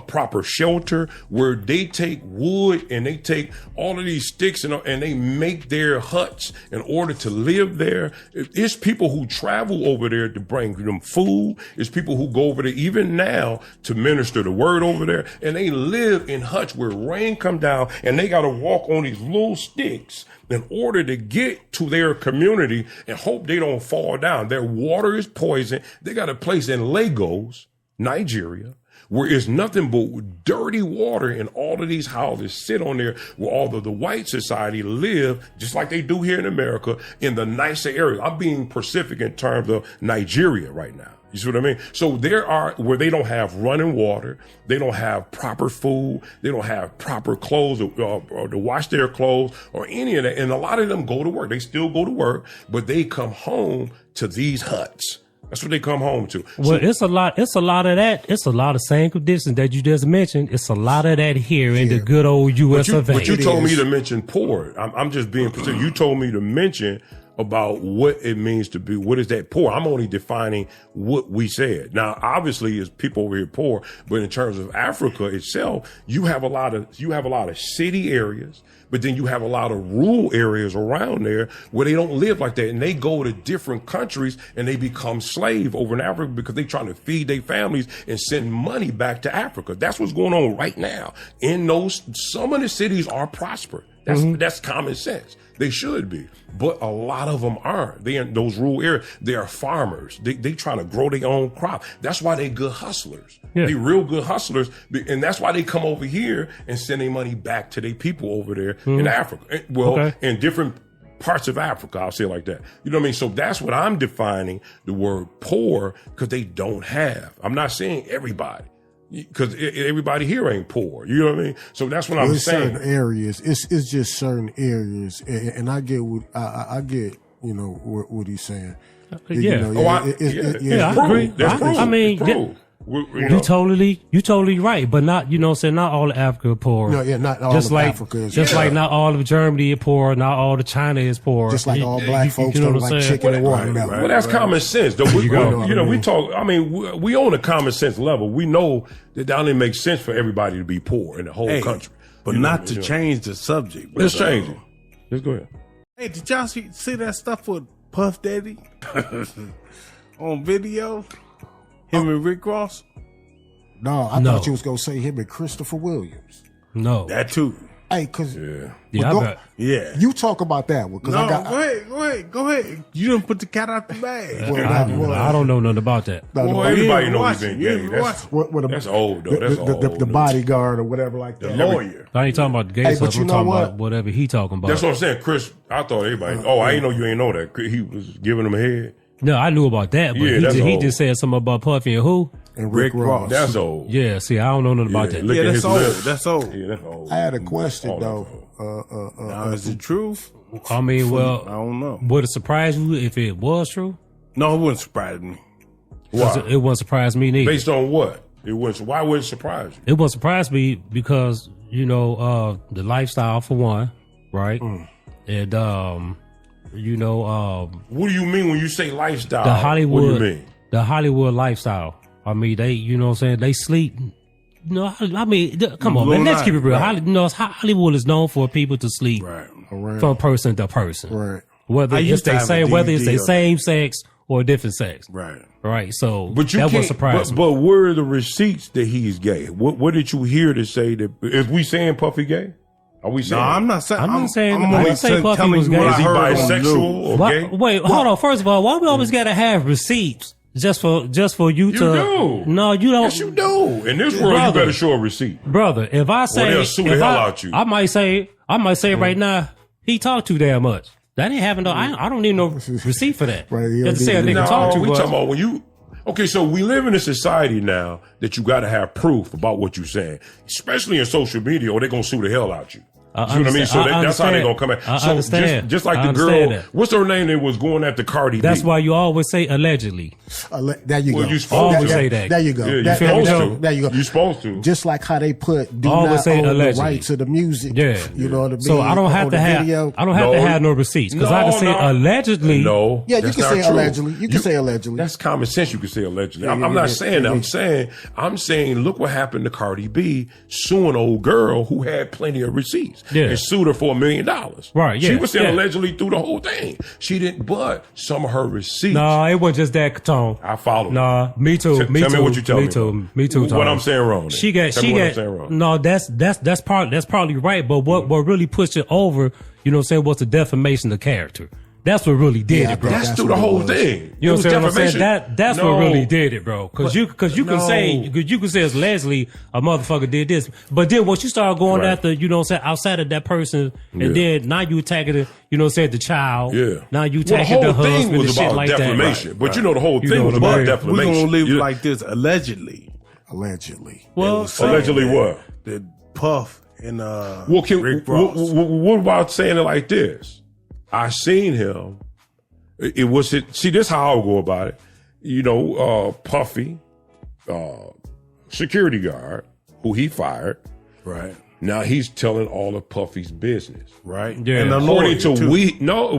proper shelter, where they take wood and they take all of these sticks and they make their huts in order to live there. It's people who travel over there to bring them food. It's people who go over there even now to minister the word over there, and they live in huts where rain come down and they got to walk on these little sticks in order to get to their community and hope they don't fall down. Their water is poison. They got a place in Lagos, Nigeria, where it's nothing but dirty water, and all of these houses sit on there where all of the white society live, just like they do here in America, in the nicer areas. I'm being specific in terms of Nigeria right now. You see what I mean? So there are where they don't have running water, they don't have proper food, they don't have proper clothes or to wash their clothes or any of that. And a lot of them go to work. They still go to work, but they come home to these huts. That's what they come home to. Well, it's a lot of that. It's a lot of same conditions that you just mentioned. It's a lot of that here in the good old U.S. of A. But you told me to mention poor. I'm just being specific. You told me to mention about what it means to be, what is that poor? I'm only defining what we said. Now, obviously, is people over here poor, but in terms of Africa itself, you have a lot of city areas, but then you have a lot of rural areas around there where they don't live like that, and they go to different countries and they become slave over in Africa because they're trying to feed their families and send money back to Africa. That's what's going on right now. Some of the cities are prosperous. That's common sense. They should be, but a lot of them aren't. They in those rural areas. They are farmers. They trying to grow their own crop. That's why they good hustlers. Yeah. They real good hustlers, and that's why they come over here and send their money back to their people over there in Africa. Well, in different parts of Africa, I'll say it like that. You know what I mean? So that's what I'm defining the word poor, because they don't have. I'm not saying everybody, because everybody here ain't poor. You know what I mean? So that's what I'm saying. Certain areas, it's just certain areas, and I get what I get. You know what he's saying. Yeah. You know, I agree. That's proof. I mean, You totally right, but not, you know what I'm saying, not all of Africa are poor. No, yeah, not all just of like, Africa is just poor. like not all of Germany is poor, not all of China is poor. Just like all black folks know don't what I'm like saying? chicken and water. Well, that's common sense, though. We talk. I mean, we on a common sense level. We know that only makes sense for everybody to be poor in the whole country. But not to change the subject. Let's change it. Let's go ahead. Hey, did y'all see that stuff with Puff Daddy on video? Him and Rick Ross? No, I thought you was gonna say him and Christopher Williams. No. That too. Hey, cause Yeah. you talk about that one. Cause No, I got, go ahead. You didn't put the cat out the bag. I don't know nothing about that. Well, everybody knows he's been gay. That's old, though. That's old. The bodyguard or whatever like that. The lawyer. I ain't talking about the gay stuff. I'm talking about whatever he talking about. That's what I'm saying, Chris. I thought everybody. I ain't know you ain't know that. He was giving him a head. No, I knew about that, but he just said something about Puffy and who? And Rick Ross. That's old. Yeah, see, I don't know nothing about that. Yeah, that's old. That's old. Yeah, that's old. I had a question though. Now, is it true? I mean, well, I don't know. would it surprise you if it was true? No, it wouldn't surprise me. Why? It wouldn't surprise me neither. Based on what? Why would it surprise you? It wouldn't surprise me because, you know, the lifestyle for one, right? And, you know, what do you mean when you say lifestyle? the Hollywood, What do you mean? The Hollywood lifestyle. I mean, they, you know what I'm saying? They sleep. No, I mean, come on, man. Let's keep it real. Hollywood is known for people to sleep from person to person. Right. Whether it's they same sex or different sex. Right. So But you that can't, was surprising. But where are the receipts that he's gay? What did you hear to say that? Is we saying Puffy gay? Are we saying? No, I'm not saying. I'm not saying. I'm I only didn't say Puffy telling was you gay. what Is I he heard on bisexual or Why- gay? Wait, hold on. First of all, why we always gotta have receipts just for you to? do. No, you don't. Yes, you do. In this world, Brother. you better show a receipt. Brother, if I say, they'll sue the if hell out you. I might say right now, he talked too damn much. That ain't having no. I don't need no receipt for that. Right, you Just to don't say a need- nigga talk too we much. talking about when you. Okay, so we live in a society now that you got to have proof about what you're saying, especially in social media, or they're gonna sue the hell out you. You know what I mean? So that's how they're gonna come at. I So understand. just like I the girl, understand that. what's her name that was going after Cardi B? That's why you always say allegedly. There you Well, go. you supposed to say that. There you go. Yeah, you There supposed you to. go. There you go. You supposed to. Just like how they put do Always not say own the allegedly. rights to the music. Yeah. You know what I mean? So I don't have On to the have. video. I don't have to have no receipts because I can say allegedly. No. Yeah, you that's can not say true. allegedly. You can say allegedly. That's common sense. You can say allegedly. Yeah, I'm not saying that. yeah. I'm saying, look what happened to Cardi B suing old girl who had plenty of receipts and sued her for $1 million. Right, yeah, She was saying yeah. allegedly through the whole thing. She didn't, but some of her receipts. No, it wasn't just that, Tone. I follow. Nah, me too. Tell me what you tell me. Me too. What Tone. I'm saying wrong. Then. Tell me what I'm saying wrong. No, that's probably right. But what really pushed it over, you know what I'm saying, was the defamation of character. That's what really did it, bro. That's through the whole thing. You know what I'm saying? Defamation. That's what really did it, bro. Because you can say it's Leslie, a motherfucker did this, but then once you start going after, you know what I'm saying, outside of that person, and then now you attacking the, you know what I'm saying, the child. Yeah. Now you attacking the the whole thing husband was and shit about like defamation. that. But you know the whole You thing know was what I about mean? defamation. We're gonna leave You- like this allegedly. Allegedly. Well, allegedly what? The Puff and Well, Rick Ross. what about saying it like this? I seen him. It was see. This how I'll go about it. You know, Puffy, security guard who he fired. Right. Now he's telling all of Puffy's business. Right. Yeah. And the According lawyer,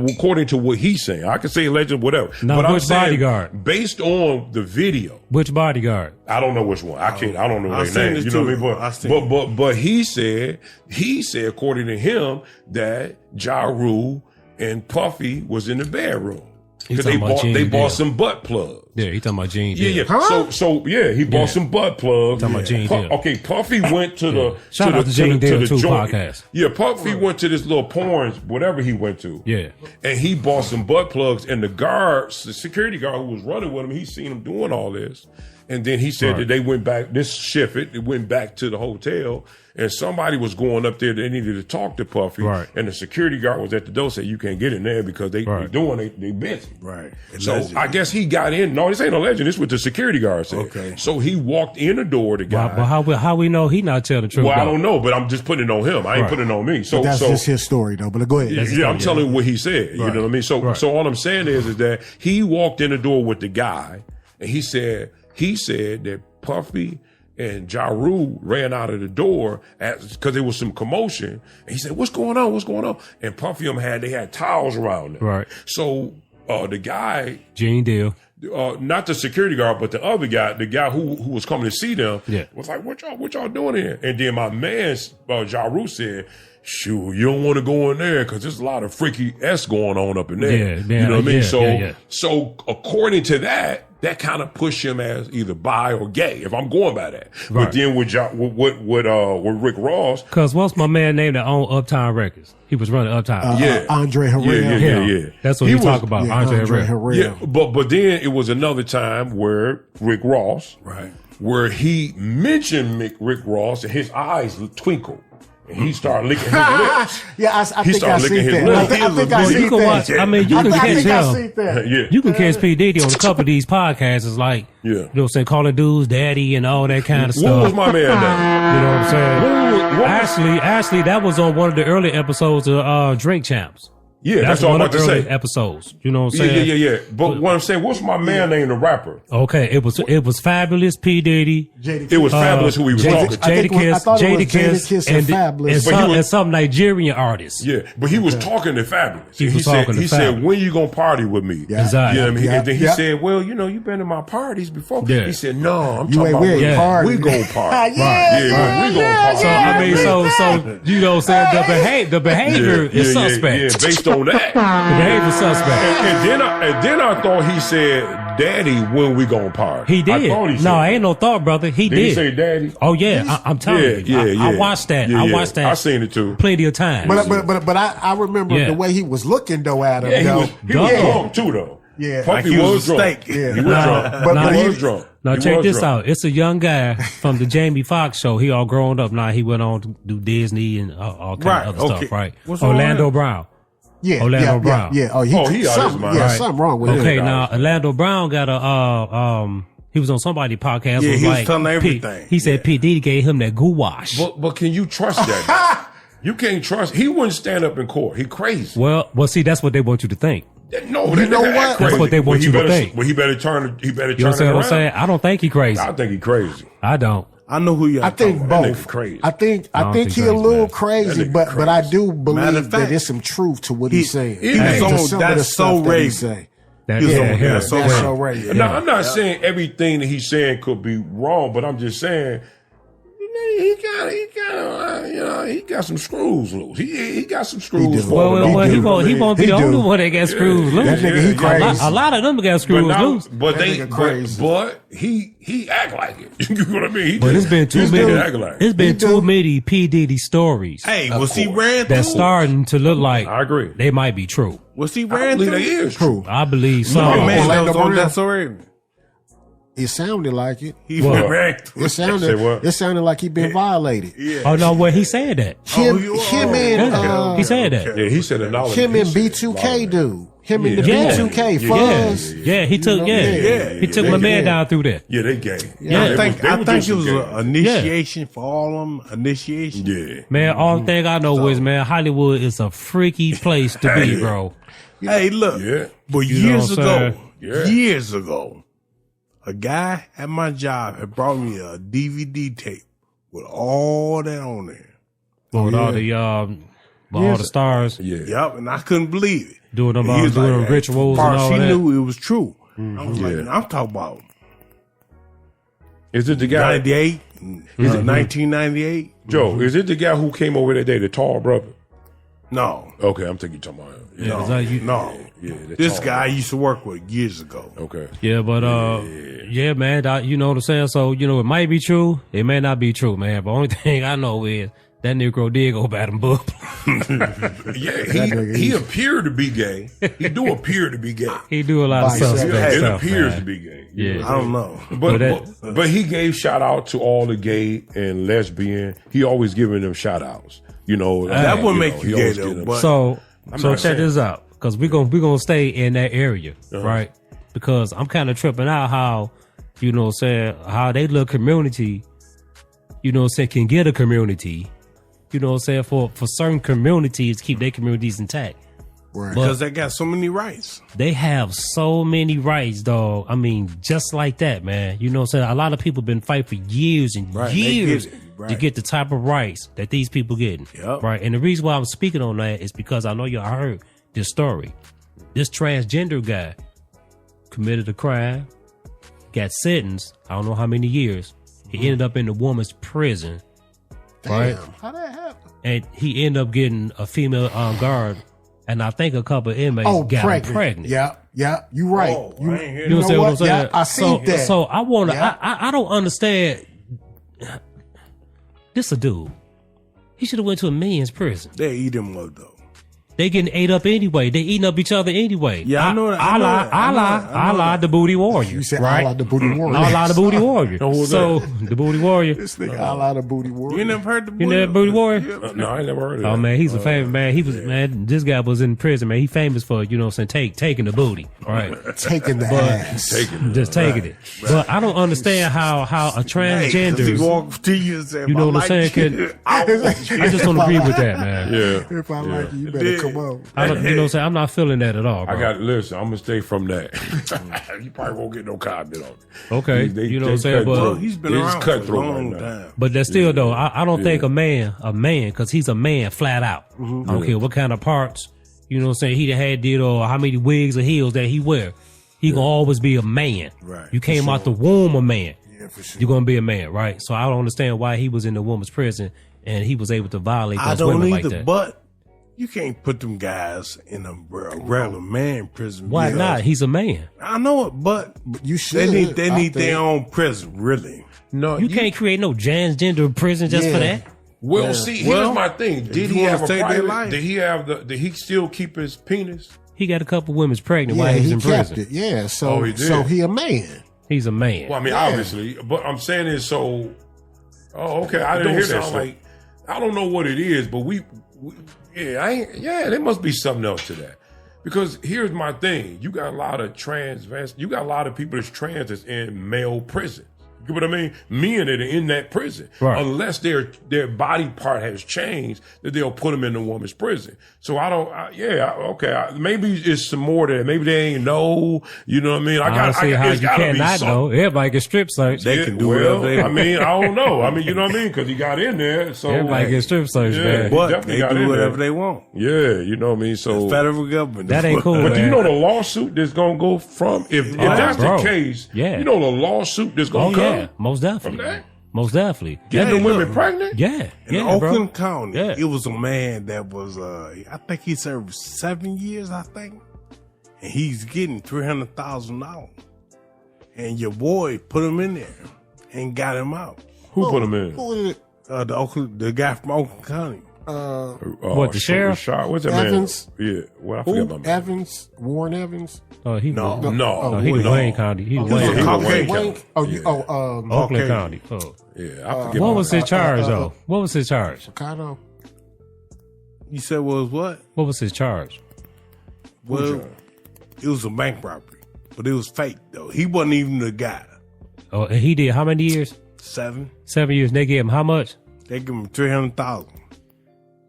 to according to what he's saying, I can say alleged, whatever. Now, but I'm which saying, bodyguard? based on the video, Which bodyguard? I don't know which one. I don't know I've their seen names. this You know what too. I I've seen mean? But he said according to him that Ja Rule and Puffy was in the bedroom because talking about they Gene bought Deal. some butt plugs. Yeah, he talking about Gene. Yeah, Deal. yeah. So he bought some butt plugs. Talking about Gene Deal. Okay, Puffy went to the Shout out to Gene Deal too podcast. Yeah, Puffy went to this little porn, whatever he went to. Yeah. And he bought some butt plugs, and the security guard who was running with him, he seen him doing all this. And then he said that they went back, it went back to the hotel, and somebody was going up there. They needed to talk to Puffy. Right. And the security guard was at the door, said, you can't get in there because they busy. right. So Allegedly. I guess he got in. No, this ain't a legend. This is what the security guard said. Okay. So he walked in the door, the guy. But how we know he not telling the truth? Well, I though? don't know, but I'm just putting it on him. I ain't putting it on me. So That's just his story, though. But go ahead. yeah, I'm telling you what he said. You know what I mean? So all I'm saying is that he walked in the door with the guy, and he said that Puffy and Ja Rule ran out of the door because there was some commotion. And he said, what's going on? What's going on? And Puffy and them they had towels around them. Right. So the guy, Gene Deal. not the security guard, but the other guy, the guy who was coming to see them, was like, what y'all doing here? And then my man, Ja Rule said, shoot, you don't want to go in there because there's a lot of freaky S going on up in there. You know what I mean? So according to that kind of pushed him as either bi or gay, if I'm going by that. Right. But then with Rick Ross, because what's my man named that owned Uptown Records? He was running Uptown. Andre Harrell. Yeah. That's what he talk about. Andre Harrell. Yeah, but then it was another time where Rick Ross, where he mentioned Rick Ross and his eyes twinkled. And he started licking his lips. I think I seen that. I think I seen that. I mean, you can catch him. You can catch P. Diddy on a couple of these podcasts. It's like, you know what I'm saying, calling dudes daddy and all that kind of stuff. What was my man name? You know what I'm saying? Actually, that was on one of the early episodes of Drink Champs. Yeah, that's what I'm about to say. Episodes, you know what I'm saying? Yeah. But what I'm saying, what's my man name, the rapper? Okay, it was Fabulous, P. Diddy. It was Fabulous who he was talking to. Jadakiss, and Fabulous, and some Nigerian artists. Yeah, but he was talking to Fabulous. He said, when you gonna party with me? Exactly. You know what I mean? And then he said, well, you've been to my parties before. Yeah. He said, no, I'm talking about we gonna party. We gonna party. So I mean, so you know, saying the behavior is suspect. Yeah, based on that. Behavior suspect. And then I thought he said, "Daddy, when we gonna party?" He did. Ain't no thought, brother. He did. He say, "Daddy." Oh yeah, I'm telling you. I watched that. I watched that. I seen it too. Plenty of times. But I remember the way he was looking though at him. He was drunk too though. Yeah, like he was drunk. Yeah, he was drunk. But he was drunk. Now check this out. It's a young guy from the Jamie Foxx show. He all grown up now. He went on to do Disney and all kind of other stuff. Right. Orlando Brown. Orlando Brown. Yeah. Oh, he something wrong with him. Okay, now Orlando Brown got he was on somebody's podcast. Yeah, he was telling everything. He said P. Diddy gave him that gouache. But can you trust that? You can't trust. He wouldn't stand up in court. He crazy. Well, see, that's what they want you to think. No, you know what? That's what they want you to think. Well, he better turn. He better turn. You know what I'm saying? I don't think he crazy. I think he crazy. I don't. I know who you are. I think both. Crazy. I think he a little crazy, but I do believe that there's some truth to what he's saying. He was on That's So Raven. That's So Raven. Now, I'm not saying everything that he's saying could be wrong, but I'm just saying he got some screws loose. He got some screws. Well, he won't be the only one that got screws loose. That nigga, he crazy. A lot of them got screws loose. But he act like it. You know what I mean? But it's been too many. It's been too many P. Diddy stories. Hey, was he ran through? That's starting to look like I agree. They might be true. Was he ran through? They is true. I believe so. That's so Raven. It sounded like it. It sounded like he been violated. Yeah. Oh no, he said that. He said that. Yeah, he said it. Him and B2K dude. Him and the B2K Fuzz. Yeah, he took. He took my man down through there. Yeah, they gay. I think it was an initiation for all of them. Initiation. Yeah, man. All thing I know is, man, Hollywood is a freaky place to be, bro. Hey, look. Yeah. But years ago, a guy at my job had brought me a DVD tape with all that on there. With all the stars. Yeah. Yep, and I couldn't believe it. Doing rituals and all that. She that. knew it was true. I was like, I'm talking about. Is it the guy? 98? 1998? Joe, is it the guy who came over that day, the tall brother? No. Okay, I'm thinking you're talking about him. No. Yeah, this guy I used to work with years ago. Okay. Yeah, but man, you know what I'm saying? So, you know, it might be true, it may not be true, man. But only thing I know is that Negro did go bat him book. He appeared to be gay. He do appear to be gay. He do a lot of suspect It stuff, appears man. to be gay. Yeah. I don't know. But he gave shout out to all the gay and lesbian. He always giving them shout outs. You know, that would make you gay though. But so check this out, because we're gonna stay in that area, right? Because I'm kind of tripping out how, you know, how they little community, you know, can get a community, you know, for certain communities keep their communities intact. Right. Because they got so many rights. They have so many rights, dog. I mean, just like that, man. You know what I'm saying? A lot of people been fighting for years and Right, they years get it, right. to get the type of rights that these people getting. Yep. Right. And the reason why I'm speaking on that is because I know y'all heard this story. This transgender guy committed a crime, got sentenced, I don't know how many years. He ended up in the woman's prison. Right? Damn, how that happen? And he ended up getting a female guard, and I think a couple of inmates got him pregnant. Yeah, you right. Oh, you I ain't hear You know that. what I'm saying? Yeah, I seen that. So I want to. Yeah. I don't understand. This a dude. He should have went to a man's prison. They eat him up, though. They getting ate up anyway. They eating up each other anyway. Yeah, I know that. I know that. I know that. I know I that. the booty warrior. You said right? Allah the booty warrior. Allah the booty warrior. So the booty warrior. This nigga Allah the booty warrior. You ain't never heard the You know that booty warrior? No, I ain't never heard of that. Oh man, he's a famous man. He was man. This guy was in prison, man. He famous for taking the booty, right? Taking the ass. Just taking it. But I don't understand how a transgender. walk to you and say, You know what I'm saying? I just don't agree with that, man. Yeah. If I like you, you better come on. I don't, you know what I'm saying? I'm not feeling that at all, bro. I got listen. I'm gonna stay from that. You probably won't get no comment on it. Okay, you know what I'm saying? But Well, he's been They around just for a cutthroat long right now. time. But that's still though, I don't think a man, because he's a man flat out. I don't care what kind of parts, you know what I'm saying, he did or how many wigs or heels that he wear. He gonna always be a man. Right, You came out the womb a man. Yeah, for sure. You're gonna be a man, right? So I don't understand why he was in the woman's prison and he was able to violate I those don't women either, like that. but you can't put them guys in a regular man prison. Why because- not? He's a man. I know it, but You should. they I need their think. own prison, really. No, You can't create no transgender prison just for Yeah. that. Well, Yeah. see, Well, here's my thing. Did you he wanna have a save their private? life. Did he have the? Did he still keep his penis? He got a couple women's pregnant Yeah, while he was he in kept prison. it. Yeah, so Oh, he did. so he a man. He's a man. Well, I mean, obviously, but I'm saying is so. Oh, okay. I didn't hear that. sound Like, I don't know what it is, but there must be something else to that. Because here's my thing: you got a lot of you got a lot of people that's trans that's in male prison. You get what I mean? Men that are in that prison, Right. unless their body part has changed, that they'll put them in the woman's prison. So maybe it's some more there. Maybe they ain't know. You know what I mean? I don't see how it's you gotta be cannot something. know. Everybody can strip search. They can do Well, whatever they I mean, I don't know. I mean, you know what I mean? Because he got in there. So Everybody can strip search, Yeah. man. He But definitely they got do in whatever there. they want. Yeah, you know what I mean? So, Federal government. That ain't cool, but do you man. know the lawsuit that's going to go from, if that's bro. the case, Yeah. you know the lawsuit that's Oh going to come? yeah, most definitely. From that? Most definitely. Get the Hey, women look. pregnant? Yeah, In yeah, Oakland bro. County, Yeah. it was a man that was, I think he served 7 years, I think. And he's getting $300,000. And your boy put him in there and got him out. Who put them in? Who is it? The guy from Oakland County. What, the sheriff? Rashad, what's that Evans? man? Yeah, well, I forget Who? about man. Evans? Warren Evans? Oh, he No. was, No, oh, he was no. Wayne County. He was was Wayne a County. Caucasian. Wayne? Oh, you? Oh, Oakland Caucasian. County. Oh. Yeah, I forget What about was his charge though? What was his charge? Chicago. You said was what? What was his charge? Well, it was a bank robbery. But it was fake, though. He wasn't even the guy. Oh, and he did how many years? 7. 7 years. And they gave him how much? They give him $300,000.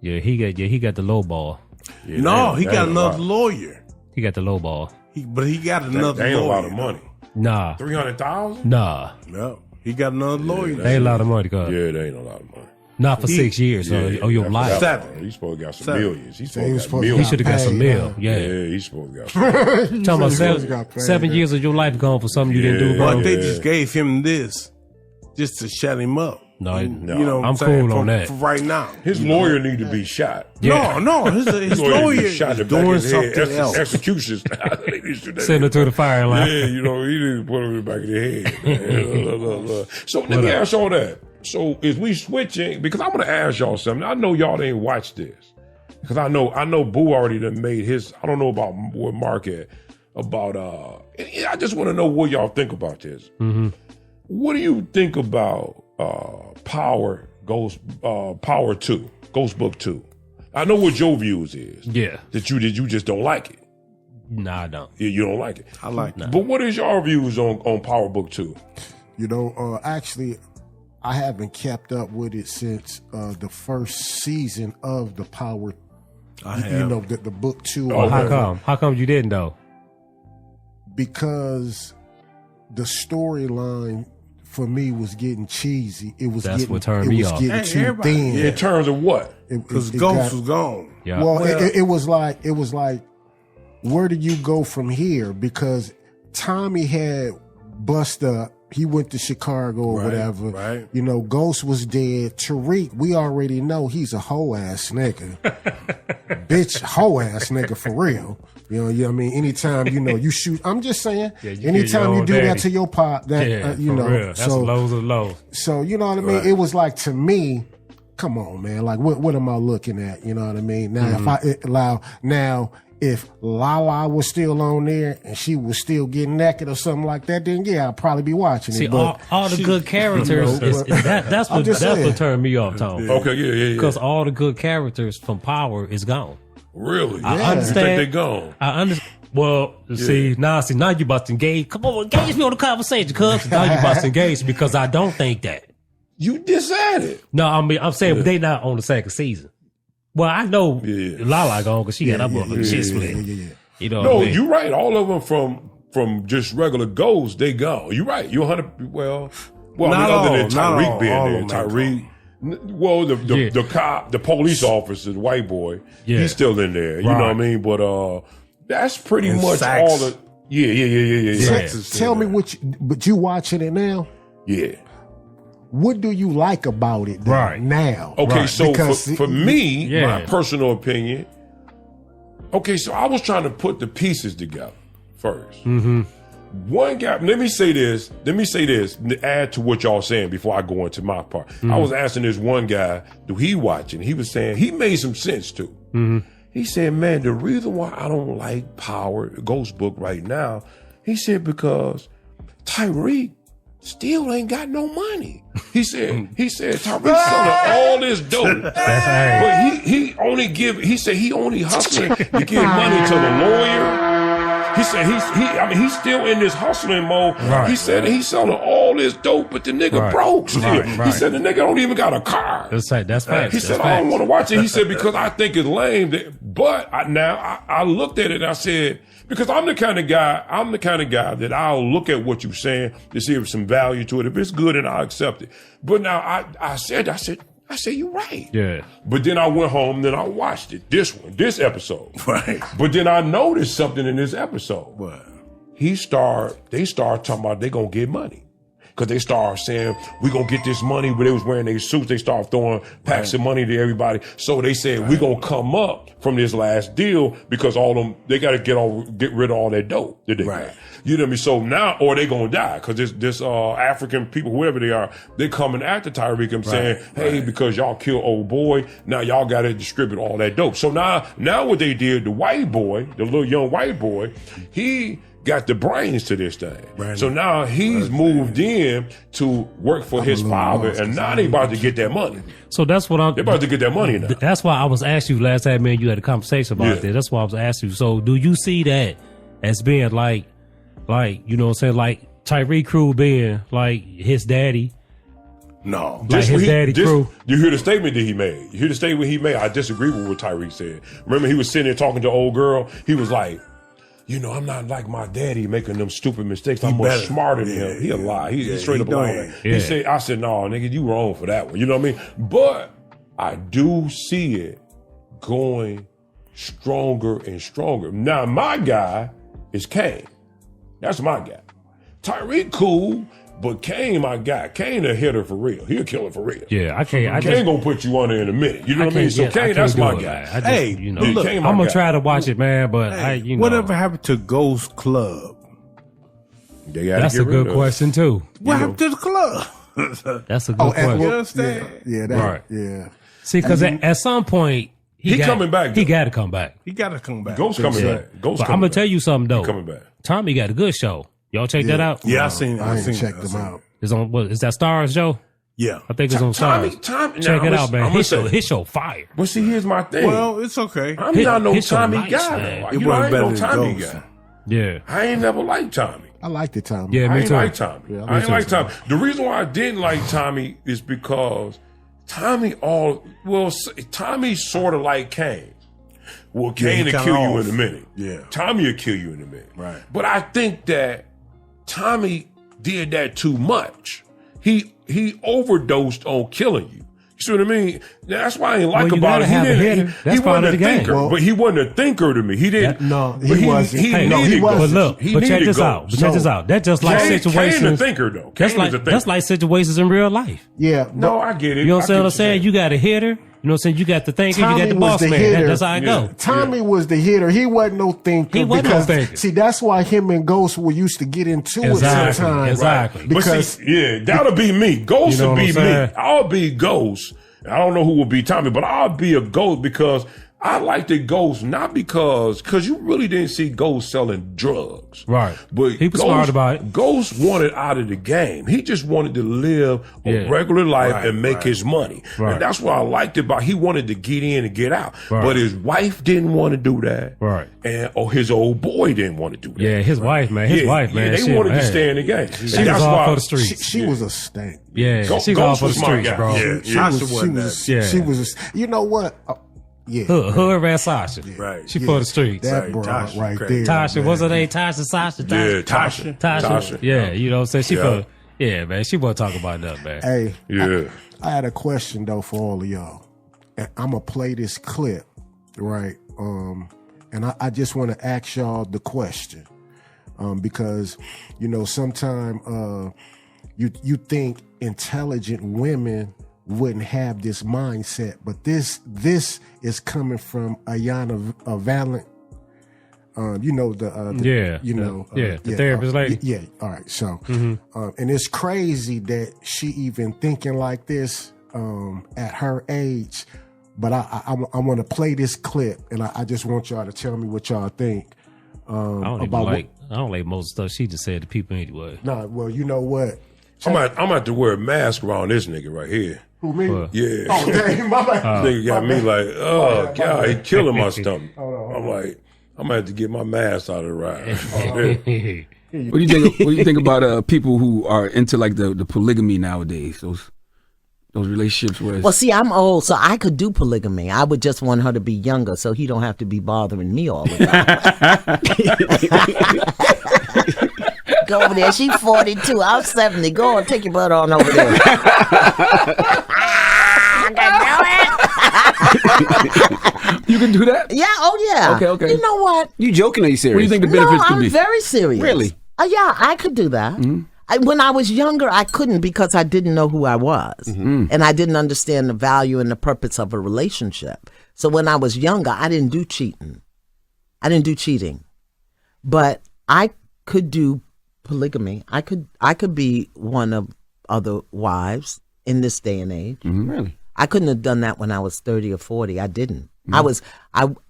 Yeah, he got the low ball. Yeah, No, that he ain't got a another lot. lawyer. He got the low ball. But he got another That ain't lawyer. a lot of money. Nah, 300,000? nah. No, he got another lawyer. That ain't a lot of money, cuz. Yeah, that ain't a lot of money. Not for 6 years Yeah, of your I life. forgot 7. about it. He's supposed to got some 7. millions. He's he was supposed to got supposed to He millions. should have got some Hey, meal. Yeah. Yeah, he's supposed to got some millions. Talking about He supposed to got paid, 7 man. years of your life gone for something you didn't do, Yeah. bro. But they just gave him this just to shut him up. No, You know what I'm saying? cool on For- that. For right now. His lawyer need to be shot. Yeah. No, his His lawyer need to be shot in is the back doing of his head. something else. Execution style. They need to do that. Send her through the fire line. Yeah, you know, he didn't put him in the back of the head. man. So let me ask y'all that. So is we switching? Because I'm gonna ask y'all something. I know y'all didn't watch this. Because I know Boo already done made his. I don't know about what Mark had about. I just want to know what y'all think about this. Mm-hmm. What do you think about Power 2, Ghost Book 2? I know what your views is. Yeah. That you just don't like it. Nah, I don't. You don't like it. I like that. But what is your views on Power Book 2? You know, actually, I haven't kept up with it since the first season of the Power You know, the book 2. Oh, how come? How come you didn't though? Because the storyline for me was getting cheesy. It was That's getting, what turned me off. getting too thin. In terms of what? Because Ghost was gone. Yeah. Well, it was like, where do you go from here? Because Tommy had bust up. He went to Chicago or whatever. Right. You know, Ghost was dead. Tariq, we already know he's a hoe ass nigga. Bitch, hoe ass nigga for real. You know what I mean? Anytime, you know, you shoot, I'm just saying, anytime you do that to your pop, that, you know. Real. That's so, lows of lows. So, you know what I mean? It was like, to me, come on, man. Like, what am I looking at? You know what I mean? Now, if Lala was still on there and she was still getting naked or something like that, then yeah, I'd probably be watching it. But all the good characters, that's what turned me off, Tom. Okay, yeah. Because all the good characters from Power is gone. Really? I You understand. think they gone? I understand. Well, see, now you about to engage. Come on, engage me on the conversation, cuz. Now you about to engage because I don't think that. You just said it. No, I mean, I'm saying they not on the second season. Well, I know Lala gone because she got up on the shit split. You know No, what I mean? you're right. All of them from just regular Ghosts, they gone. You're right. You're 100. Well, Not I mean, all, other than not Tyreek all, being all there, of them Tyreek. Well, the cop, the police officer, the white boy, he's still in there. You know what I mean? But that's pretty much Sax. all the. Yeah. Tell me but you watching it now? Yeah. What do you like about it now? Okay, so Because for me, my personal opinion, okay, so I was trying to put the pieces together first. Mm-hmm. One guy, let me say this, to add to what y'all saying before I go into my part. Mm-hmm. I was asking this one guy, do he watch it? And he was saying, he made some sense too. Mm-hmm. He said, man, the reason why I don't like Power, Ghost Book right now, he said, because Tyreek still ain't got no money. He said Tyreek selling all this dope. But he only hustling to give money to the lawyer. He said he's still in this hustling mode. Right. He said he's selling all this dope, but the nigga broke still. He said the nigga don't even got a car. That's facts. He said, I don't want to watch it. He said, because I think it's lame. But I looked at it and I said, because I'm the kind of guy that I'll look at what you're saying to see if there's some value to it. If it's good, then I'll accept it. But now I said, you're right. Yeah. But then I went home, then I watched it. This episode. Right. But then I noticed something in this episode. What? They start talking about they gonna get money. Cause they start saying, we gonna get this money, but they was wearing their suits. They start throwing packs of money to everybody. So they said, we gonna come up from this last deal because all them, they gotta get rid of all that dope that they got. You know what I mean? So now, or they gonna die. Cause this African people, whoever they are, they coming after Tyreek and saying, hey, because y'all killed old boy, now y'all gotta distribute all that dope. So now what they did, the white boy, the little young white boy, he got the brains to this thing. So now he's moved in to work for his father, and now they about to get that money. So that's what They're about to get that money now. That's why I was asking you last time, man, you had a conversation about this. That's why I was asking you. So do you see that as being like, you know what I'm saying, like Tyreek Crew being like his daddy? No. Like his daddy Crew? You hear the statement that he made. I disagree with what Tyreek said. Remember, he was sitting there talking to old girl. He was like, you know, I'm not like my daddy making them stupid mistakes. I'm much smarter than him. He a lie. He straight up a lie. I said, no, nigga, you wrong for that one. You know what I mean? But I do see it going stronger and stronger. Now, my guy is Kane. That's my guy. Tyreek cool, but Kane, my guy. Kane a hitter for real. He a killer for real. Yeah, Kane gonna put you under in a minute. You know what I mean? So Kane, that's my guy. Hey, you know, look, I'm gonna try to watch it, man. But you know, whatever happened to Ghost Club? That's a good question too. What happened to the club? That's a good question. You understand? Yeah. See, because at some point he coming back. He got to come back. He got to come back. Ghost coming back. But I'm gonna tell you something though. He coming back. Tommy got a good show. Y'all check that out? Yeah, I seen checked them out. It's on. What is that? Stars show? Yeah, I think it's on Stars. Check it out, man. His show fire. But see, here's my thing. Well, it's okay. I'm not no his show Tommy nice, guy. man. Though. It You know, I wasn't ain't better no than Tommy Ghost. guy. Yeah. I ain't never liked Tommy. I liked the Tommy. Yeah, I me ain't too. like Tommy. Yeah, I ain't me like too. Tommy. The reason why I didn't like Tommy is because Tommy sort of like Kane. Well, Kane he will kinda kill you off. in a minute. Yeah. Tommy will kill you in a minute. Right. But I think that Tommy did that too much. He overdosed on killing you. You see what I mean? That's why I ain't like Well, you about gotta it. have a hitter. That's He part wasn't of a the game. thinker, Well- but he wasn't a thinker to me. He didn't. No, but he wasn't. He Hey, no, needed he wasn't. goals. But look, He but check needed this out. goals. But check this out. That's just like Kane a situations. thinker though. That's Kane was a like thinker. situations in real life. Yeah. No, I get it. You know I what get I'm saying? You got a hitter. You know what I'm saying? You got the thinker. You Tommy got the was boss the man. hitter. That's how I go. Tommy was the hitter. He wasn't no thinker. He wasn't no because, thinker. See, that's why him and Ghost were used to get into it Exactly, sometimes. exactly. But Because see, yeah, that'll be me. Ghost You know will what be I'm me. saying? I'll be Ghost. I don't know who will be Tommy, but I'll be a Ghost because I like the Ghost not because you really didn't see Ghost selling drugs. Right. But He was smart about it. Ghost wanted out of the game. He just wanted to live a Yeah. regular life Right, and make right. his money. Right. And that's what I liked about he wanted to get in and get out. Right. But his wife didn't want to do that. Right. And or his old boy didn't want to do that. Yeah, his wife, man. His wife, man. They Shit, wanted to man. stay in the game. She was all for the streets. she was a stank. Yeah, Go- she was all Ghost for the was my streets, guy. bro. Yeah. She Tasha was, wasn't that. Yeah. she was, you know what? Yeah. Hood ran Sasha. Right. She for the streets. That Right, broad Tasha, right crazy. there. Tasha, man. what's her name? Tasha, Sasha, Yeah, Tasha. Tasha. Tasha. Yeah, you know what I'm saying? She Yeah. for, yeah, man. She wasn't talking about nothing, man. Hey, Yeah. I had a question though for all of y'all. And I'm gonna play this clip, right? And I just want to ask y'all the question, because you know sometimes you think intelligent women wouldn't have this mindset, but this is coming from Ayanna Valent. You know Yeah. you know, the therapist lady. Yeah. All right. So, and it's crazy that she even thinking like this at her age. But I want to play this clip, and I just want y'all to tell me what y'all think I don't even about like, I don't like most stuff she just said to people anyway. Nah, well, you know what? I'm gonna have to wear a mask around this nigga right here. Who me? What? Yeah. Oh, dang, my bad. This nigga got me like, oh, yeah, God, he killing my stomach. on. I'm like, I'm gonna have to get my mask out of the ride. What do you think about people who are into like the polygamy nowadays? Those relationships where Well, see, I'm old, so I could do polygamy. I would just want her to be younger, so he don't have to be bothering me all the time. Go over there. She's 42. I'm 70. Go on, take your butt on over there. you can do that. Yeah. Oh, yeah. Okay. You know what? You joking? Or are you serious? What do you think the No, benefits could I'm be? very serious. Really? Yeah, I could do that. When I was younger, I couldn't because I didn't know who I was. And I didn't understand the value and the purpose of a relationship. So when I was younger, I didn't do cheating. I didn't do cheating. But I could do polygamy. I could be one of other wives in this day and age. Really? I couldn't have done that when I was 30 or 40. I didn't. I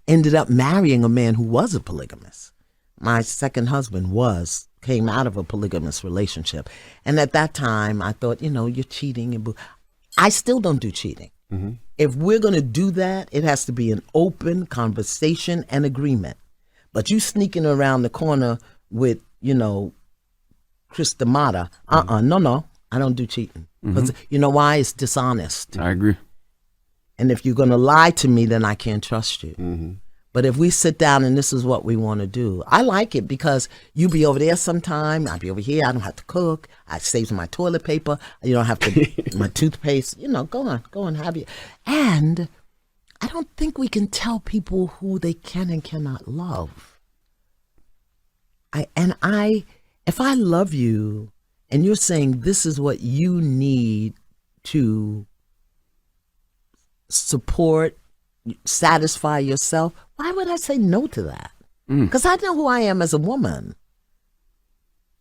ended up marrying a man who was a polygamist. My second husband came out of a polygamous relationship. And at that time, I thought, you're cheating. I still don't do cheating. If we're going to do that, it has to be an open conversation and agreement. But you sneaking around the corner with, Chris D'Amata, no, I don't do cheating. Because you know why? It's dishonest. I agree. And if you're going to lie to me, then I can't trust you. But if we sit down and this is what we want to do, I like it because you be over there sometime, I'll be over here. I don't have to cook. I save my toilet paper. You don't have to, my toothpaste. Go on, have you. And I don't think we can tell people who they can and cannot love. If I love you and you're saying this is what you need to support, satisfy yourself, why would I say no to that? Because I know who I am as a woman.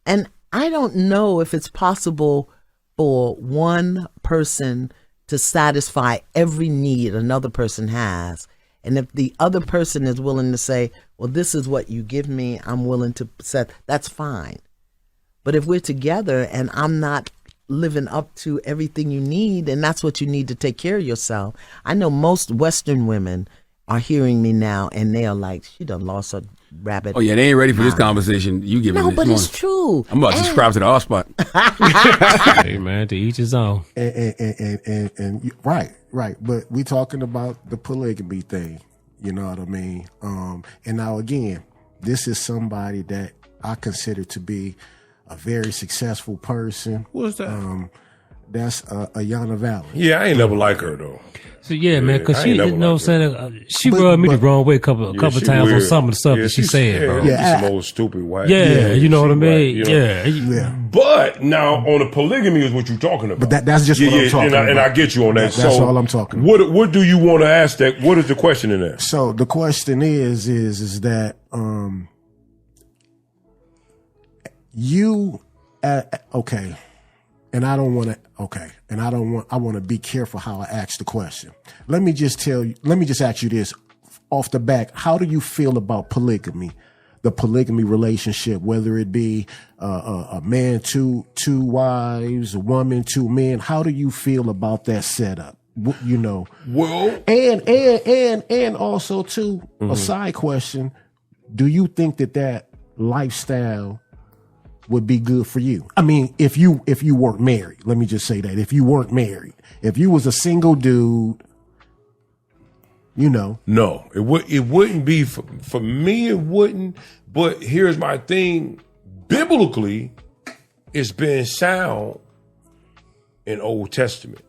And I don't know if it's possible for one person to satisfy every need another person has. And if the other person is willing to say, well, this is what you give me, I'm willing to set, that's fine. But if we're together and I'm not living up to everything you need, and that's what you need to take care of yourself. I know most Western women are hearing me now and they are like, she done lost her rabbit. Oh yeah, they ain't ready for this conversation. You give No, me but this it's true. I'm about to subscribe to the R spot. Hey man, to each his own. And right. But we talking about the polygamy thing. You know what I mean? And now again, this is somebody that I consider to be a very successful person. What's that? That's Ayanna Valley. Yeah, I ain't never like her though. So yeah, man, because I she, ain't you never know what I'm liked saying? She rubbed me the wrong way a couple she times on weird. some of the stuff that she she's- said, bro. Yeah, Yeah, some old stupid white. Yeah, you know what I she mean? white, you know. Yeah. Yeah. But now on the polygamy is what you're talking about. But that's just what I'm talking and about. I get you on that. That's so all I'm talking about. What do you want to ask that? What is the question in there? So the question is that you okay, and I don't want to I want to be careful how I ask the question. Let me just ask you this off the back. How do you feel about polygamy? The polygamy relationship, whether it be a man, two wives, a woman, two men. How do you feel about that setup? You know, Well, and also too, a side question: do you think that lifestyle would be good for you? I mean, if you weren't married, let me just say that if you weren't married, if you was a single dude, you know, no, it wouldn't be for me. It wouldn't. But here's my thing: biblically, it's been sound in Old Testament,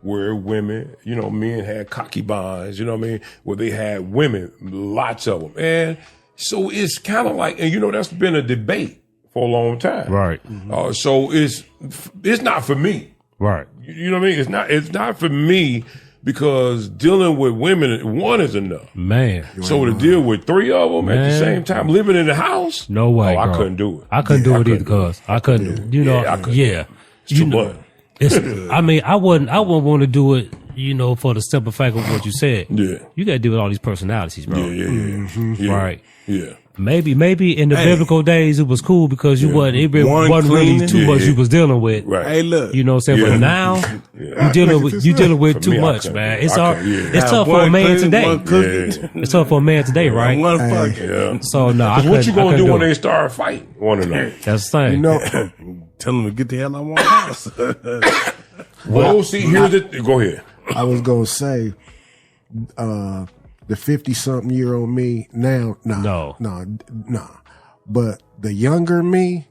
where women, men had concubines, you know what I mean? Where they had women, lots of them. And so it's kind of like, and that's been a debate for a long time. Right. So it's not for me. Right. You know what I mean? It's not for me because dealing with women, one is enough. Man. So to deal with three of them at the Man. same time, living in the house? No way, I bro. couldn't do it. I couldn't do I it either, couldn't do it. cuz. I couldn't do it. Yeah, I couldn't. It's You too know, much. I mean, I wouldn't want to do it, for the simple fact of what you said. Yeah. You got to deal with all these personalities, bro. Yeah. Right. Yeah. Maybe in the biblical days it was cool because you wasn't One really cleaning. too much Yeah. you was dealing with. Right. Hey, look. You know what I'm saying? Yeah. But now you dealing with For too me, I much, couldn't. man. I It's couldn't, yeah. it's tough for a One man cleaning, today. one cooking. Yeah. It's tough for a man today, right? One fucking. Yeah. So no, I What you couldn't- I gonna couldn't do when it. they start fighting one another? That's the thing. you know, Tell them to get the hell out of my house. Well, see, here's the. Go ahead. I was gonna say, the 50-something-year-old me now, No. but the younger me,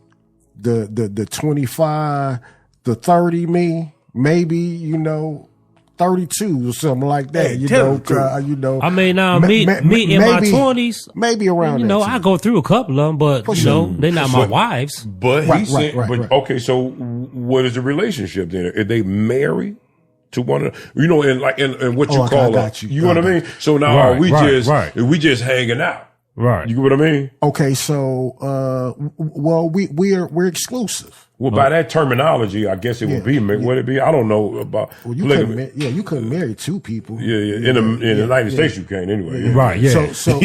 the 25, the 30 me, maybe 32 or something like that. Hey, tell the truth. I mean, now ma- me ma- in my maybe- 20s, maybe around. I that go through a couple of them, but they're not my wives. But Right, he said, right, but right. okay, so what is the relationship then? Are they married to one another? And what you Oh, okay, call I it? got you. You know what I Okay. mean? So now Right, are we right. we just hanging out? Right. You get what I mean? Okay, so well, we're exclusive. Well, by that terminology, I guess it would be. Would it be? I don't know about Well, you polygamy. couldn't, you couldn't marry two people. Yeah. In the United States, you can't anyway. Right, yeah. So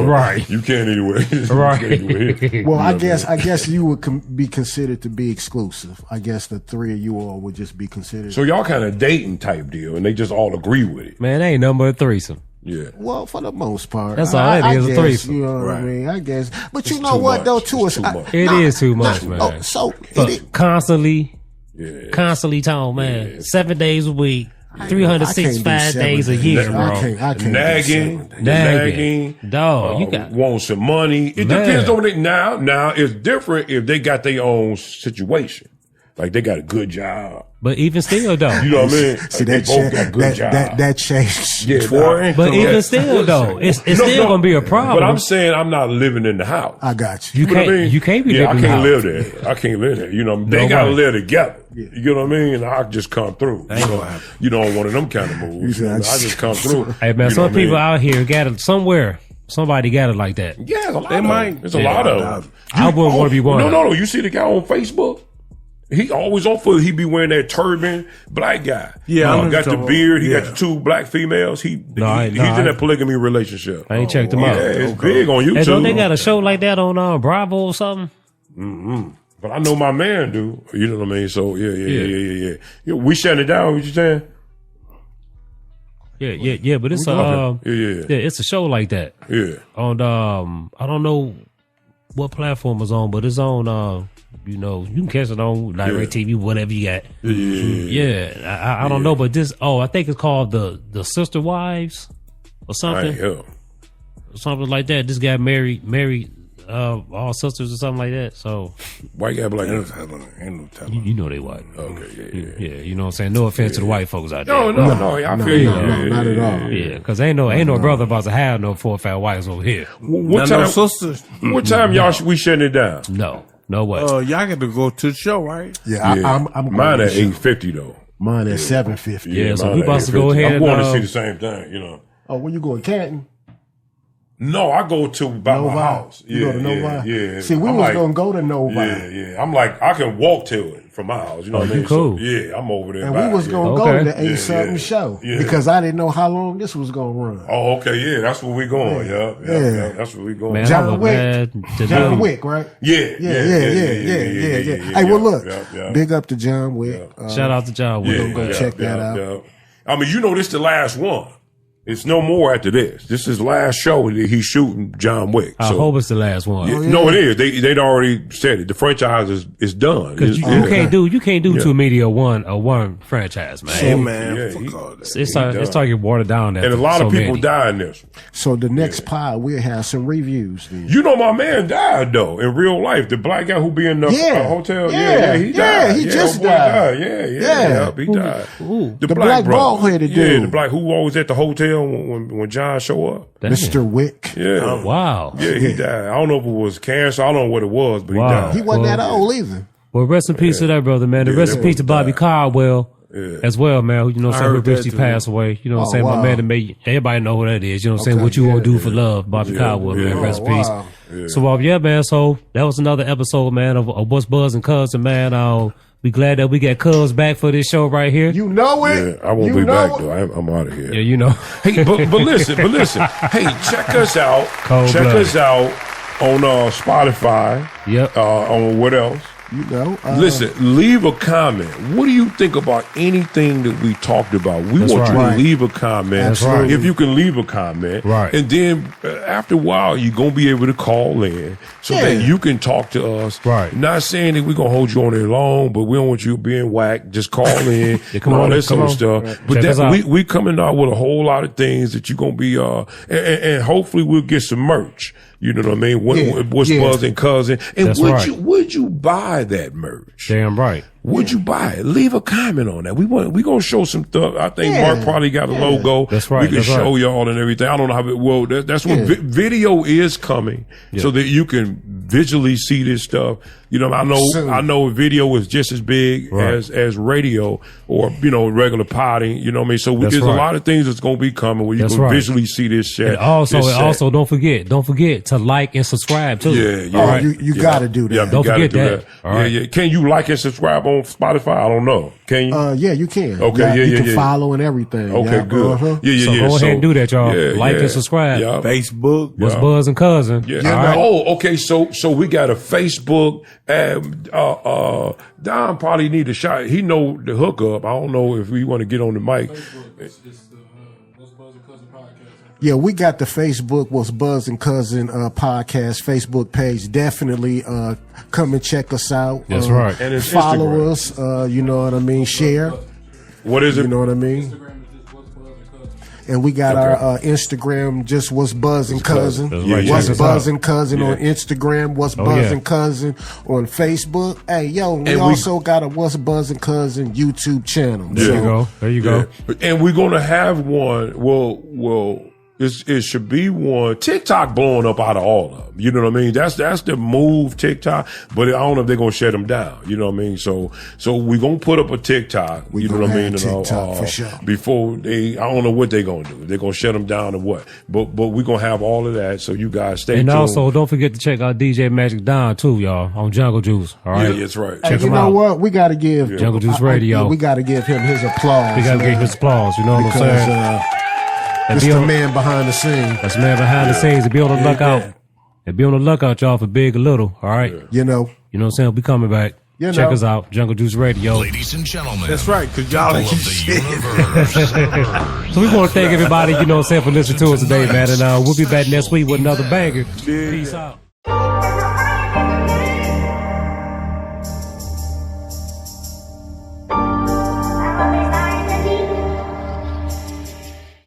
Right. You can't anyway. Right. You can't do it here. well, You I know what guess you would be considered to be exclusive. I guess the three of you all would just be considered. So y'all kind of dating type deal, and they just all agree with it. Man, ain't nothing but a threesome. Yeah. Well, for the most part, That's all it is, a guess, threesome. You know what I Right. mean? I guess, but It's you know too what much. though? Too, It's too much. It is too much, man. Oh, so But it is. constantly Yeah. tone, man. 7 days a week, I can't 365 do days a 7 year, days. bro. I can't do Nagging, 7 days. Nagging. Dog, you got- want some money. It Man. depends on it. Now it's different if they got their own situation, like they got a good job. But even still, though. You know what I mean? See, they that both got good jobs. that changed. Yeah, Foreign. But Yeah. even still, though, it's still gonna be a problem. But I'm saying I'm not living in the house. I got you. You know what I can't- mean? you can't be yeah, living in I can't the live there. I can't live there. You know, they No gotta way. live together. You get what I mean? And I just come through. You know, one of them kind of moves. You I said- just come through. Hey, man, You know some what I mean? people out here got it somewhere. Somebody got it like that. Yeah, there's a lot They of might. them. There's a Yeah, lot I of doubt them. I wouldn't want to be one. No. You see the guy on Facebook? He always on foot. He be wearing that turban, black guy. Yeah, I know got what the you're talking beard. He about. got the two black females. He's in I- that polygamy relationship. I ain't checked them Yeah, out. it's big on YouTube. Hey, don't they got a show like that on Bravo or something? But I know my man do. You know what I mean? So yeah. We shutting it down. What you saying? Yeah. But it's Yeah. it's a show like that Yeah. on I don't know what platform it's on, but it's on you can catch it on Direct TV, whatever you got. Yeah. Yeah, I don't know, but this I think it's called the Sister Wives. or I something. ain't hear. Something like that. This guy married all sisters or something like that. So White guy black. Ain't no telling. you know they white. Okay, Yeah, you know what I'm saying? No offense to the white folks out there. No, I feel you. not at all. Yeah, because ain't no brother about to have no 4 or 5 wives over here. What Not no time? sisters. What time y'all we shutting it down? No way. Y'all got to go to the show, right? Yeah, Yeah. I'm Mine going at to 8:50 though. Mine at 7:50. Yeah, so mine we at about to go 8:50. ahead I'm going and, to see the same thing, you know. Oh, where you going, Canton? No, I go to by my house. You go to Novi? Yeah. See, we I'm was like, gonna go to Novi. Yeah. I'm like, I can walk to it from my house. You know what I mean? cool. So, yeah, I'm over there. And by we was it, gonna Okay. go to the 8 Yeah, something yeah. show Yeah. because I didn't know how long this was gonna run. Oh, okay, yeah, that's where we going. Yeah. That's where we going. Man, John I was Wick. mad to John do- Wick, right? Yeah. Hey, well, look, Yeah. big up to John Wick. Shout out to John Wick. go check that out. Yeah. I mean, you know, this the last one. It's no more after this. This is the last show that he's shooting John Wick. I hope it's the last one. Yeah, no, it is. They'd already said it. The franchise is done. Because you can't do two media one franchise, man. Hey, man. Yeah, fuck he- all that. It's starting to get watered down. And a lot of people many. die in this. So the next pod, we'll have some reviews. Then. You know, my man died though in real life. The black guy who be in the hotel. Yeah, he yeah, died. he just old boy died. Yeah, he died. The black brother. bald-headed Yeah, dude. the black who always at the hotel when John show up. Damn. Mr. Wick. Yeah. Wow. Yeah, he died. I don't know if it was cancer. I don't know what it was, but Wow. he died. He wasn't that old either. Well, rest in peace to that brother, man. And rest in that peace to Bobby Caldwell as well, man. You know what I'm saying? Who heard that recently too. passed away. You know what I'm saying? wow. My man that made everybody know who that is. You know what I'm saying? Okay, What you yeah, gonna do for love, Bobby Caldwell, man. Rest in peace. wow. So, yeah, man. So that was another episode, man, of What's Buzzing Cousin, man. We glad that we got Cuz back for this show right here. You know Yeah, it. I won't You be know back it. though. I'm out of here. Yeah, you know. Hey, but listen. Hey, check us out. Cold check blooded. us out on Spotify. Yep. On what else? You know. Listen, leave a comment. What do you think about anything that we talked about? We That's want you right. to leave a comment. That's right. If you can leave a comment. Right. And then after a while, you're going to be able to call in so that you can talk to us. Right. Not saying that we're going to hold you on there long, but we don't want you being whacked. Just call in. Yeah, come and all on, that sort of come stuff. on. But Check us that, out. we coming out with a whole lot of things that you're going to be, and hopefully we'll get some merch. You know what I mean? What's Buzzing Cousin? And That's would right. would you buy that merch? Damn right. Would you buy it? Leave a comment on that. We gonna show some stuff. I think Yeah. Mark probably got a logo. That's right, We can that's show right. y'all and everything. I don't know how. Well, that's what video is coming, so that you can visually see this stuff. You know, Soon. I know video is just as big Right. as radio or regular potting. You know what I mean? So That's there's right. a lot of things that's gonna be coming where you That's can right. visually see this shit. And also, this set. don't forget to like and subscribe too. Yeah. Oh, right. you got to do that. Yeah, Don't you gotta forget do that. All right. Yeah. Can you like and subscribe on Spotify? I don't know. Can you? Yeah, you can. Okay, you can yeah. follow and everything. Okay, yeah. good. Uh-huh. Yeah. So go ahead and do that, y'all. Like and subscribe. Yeah. Facebook. What's Buzzing Cousin? Yeah. All right. Oh, okay. So we got a Facebook. Don probably need a shot. He know the hookup. I don't know if we want to get on the mic. Yeah, we got the Facebook What's Buzzing Cousin podcast Facebook page. Definitely come and check us out. That's right. And it's follow Instagram. us. You know what I mean? Share. What is it? You know what I mean? And we got our Instagram, just What's Buzzing Cousin. That's right. What's Check us Buzzing Cousin on Instagram. What's Buzzing Cousin on Facebook. Hey, yo, we also got a What's Buzzing Cousin YouTube channel. There you go. There you go. And we're gonna have one. Well, it should be one. TikTok blowing up out of all of them. You know what I mean? That's the move, TikTok. But I don't know if they're gonna shut them down. You know what I mean? So we're gonna put up a TikTok. You know what I mean? TikTok for sure. Before I don't know what they're gonna do. They're gonna shut them down or what? But we're gonna have all of that. So you guys stay tuned. And also, don't forget to check out DJ Magic Don too, y'all, on Jungle Juice. All right. Yeah, that's right. Hey, Check you him know out. what? We got to give Jungle Juice Radio. we got to give him his applause. We gotta man, get his applause. You know what I'm because saying? And it's be the on- man behind the scene. That's the man behind the scenes. And be on the lookout. And be on the lookout, y'all, for big or little. All right. You know. You know what I'm saying? We'll be coming back. You Check know. us out, Jungle Juice Radio. Ladies and gentlemen. That's right, because y'all people ain't of the shit. universe. So we want to thank everybody, you know what I'm saying, for listening to us today, man. And we'll be back next week with another banger. Peace out.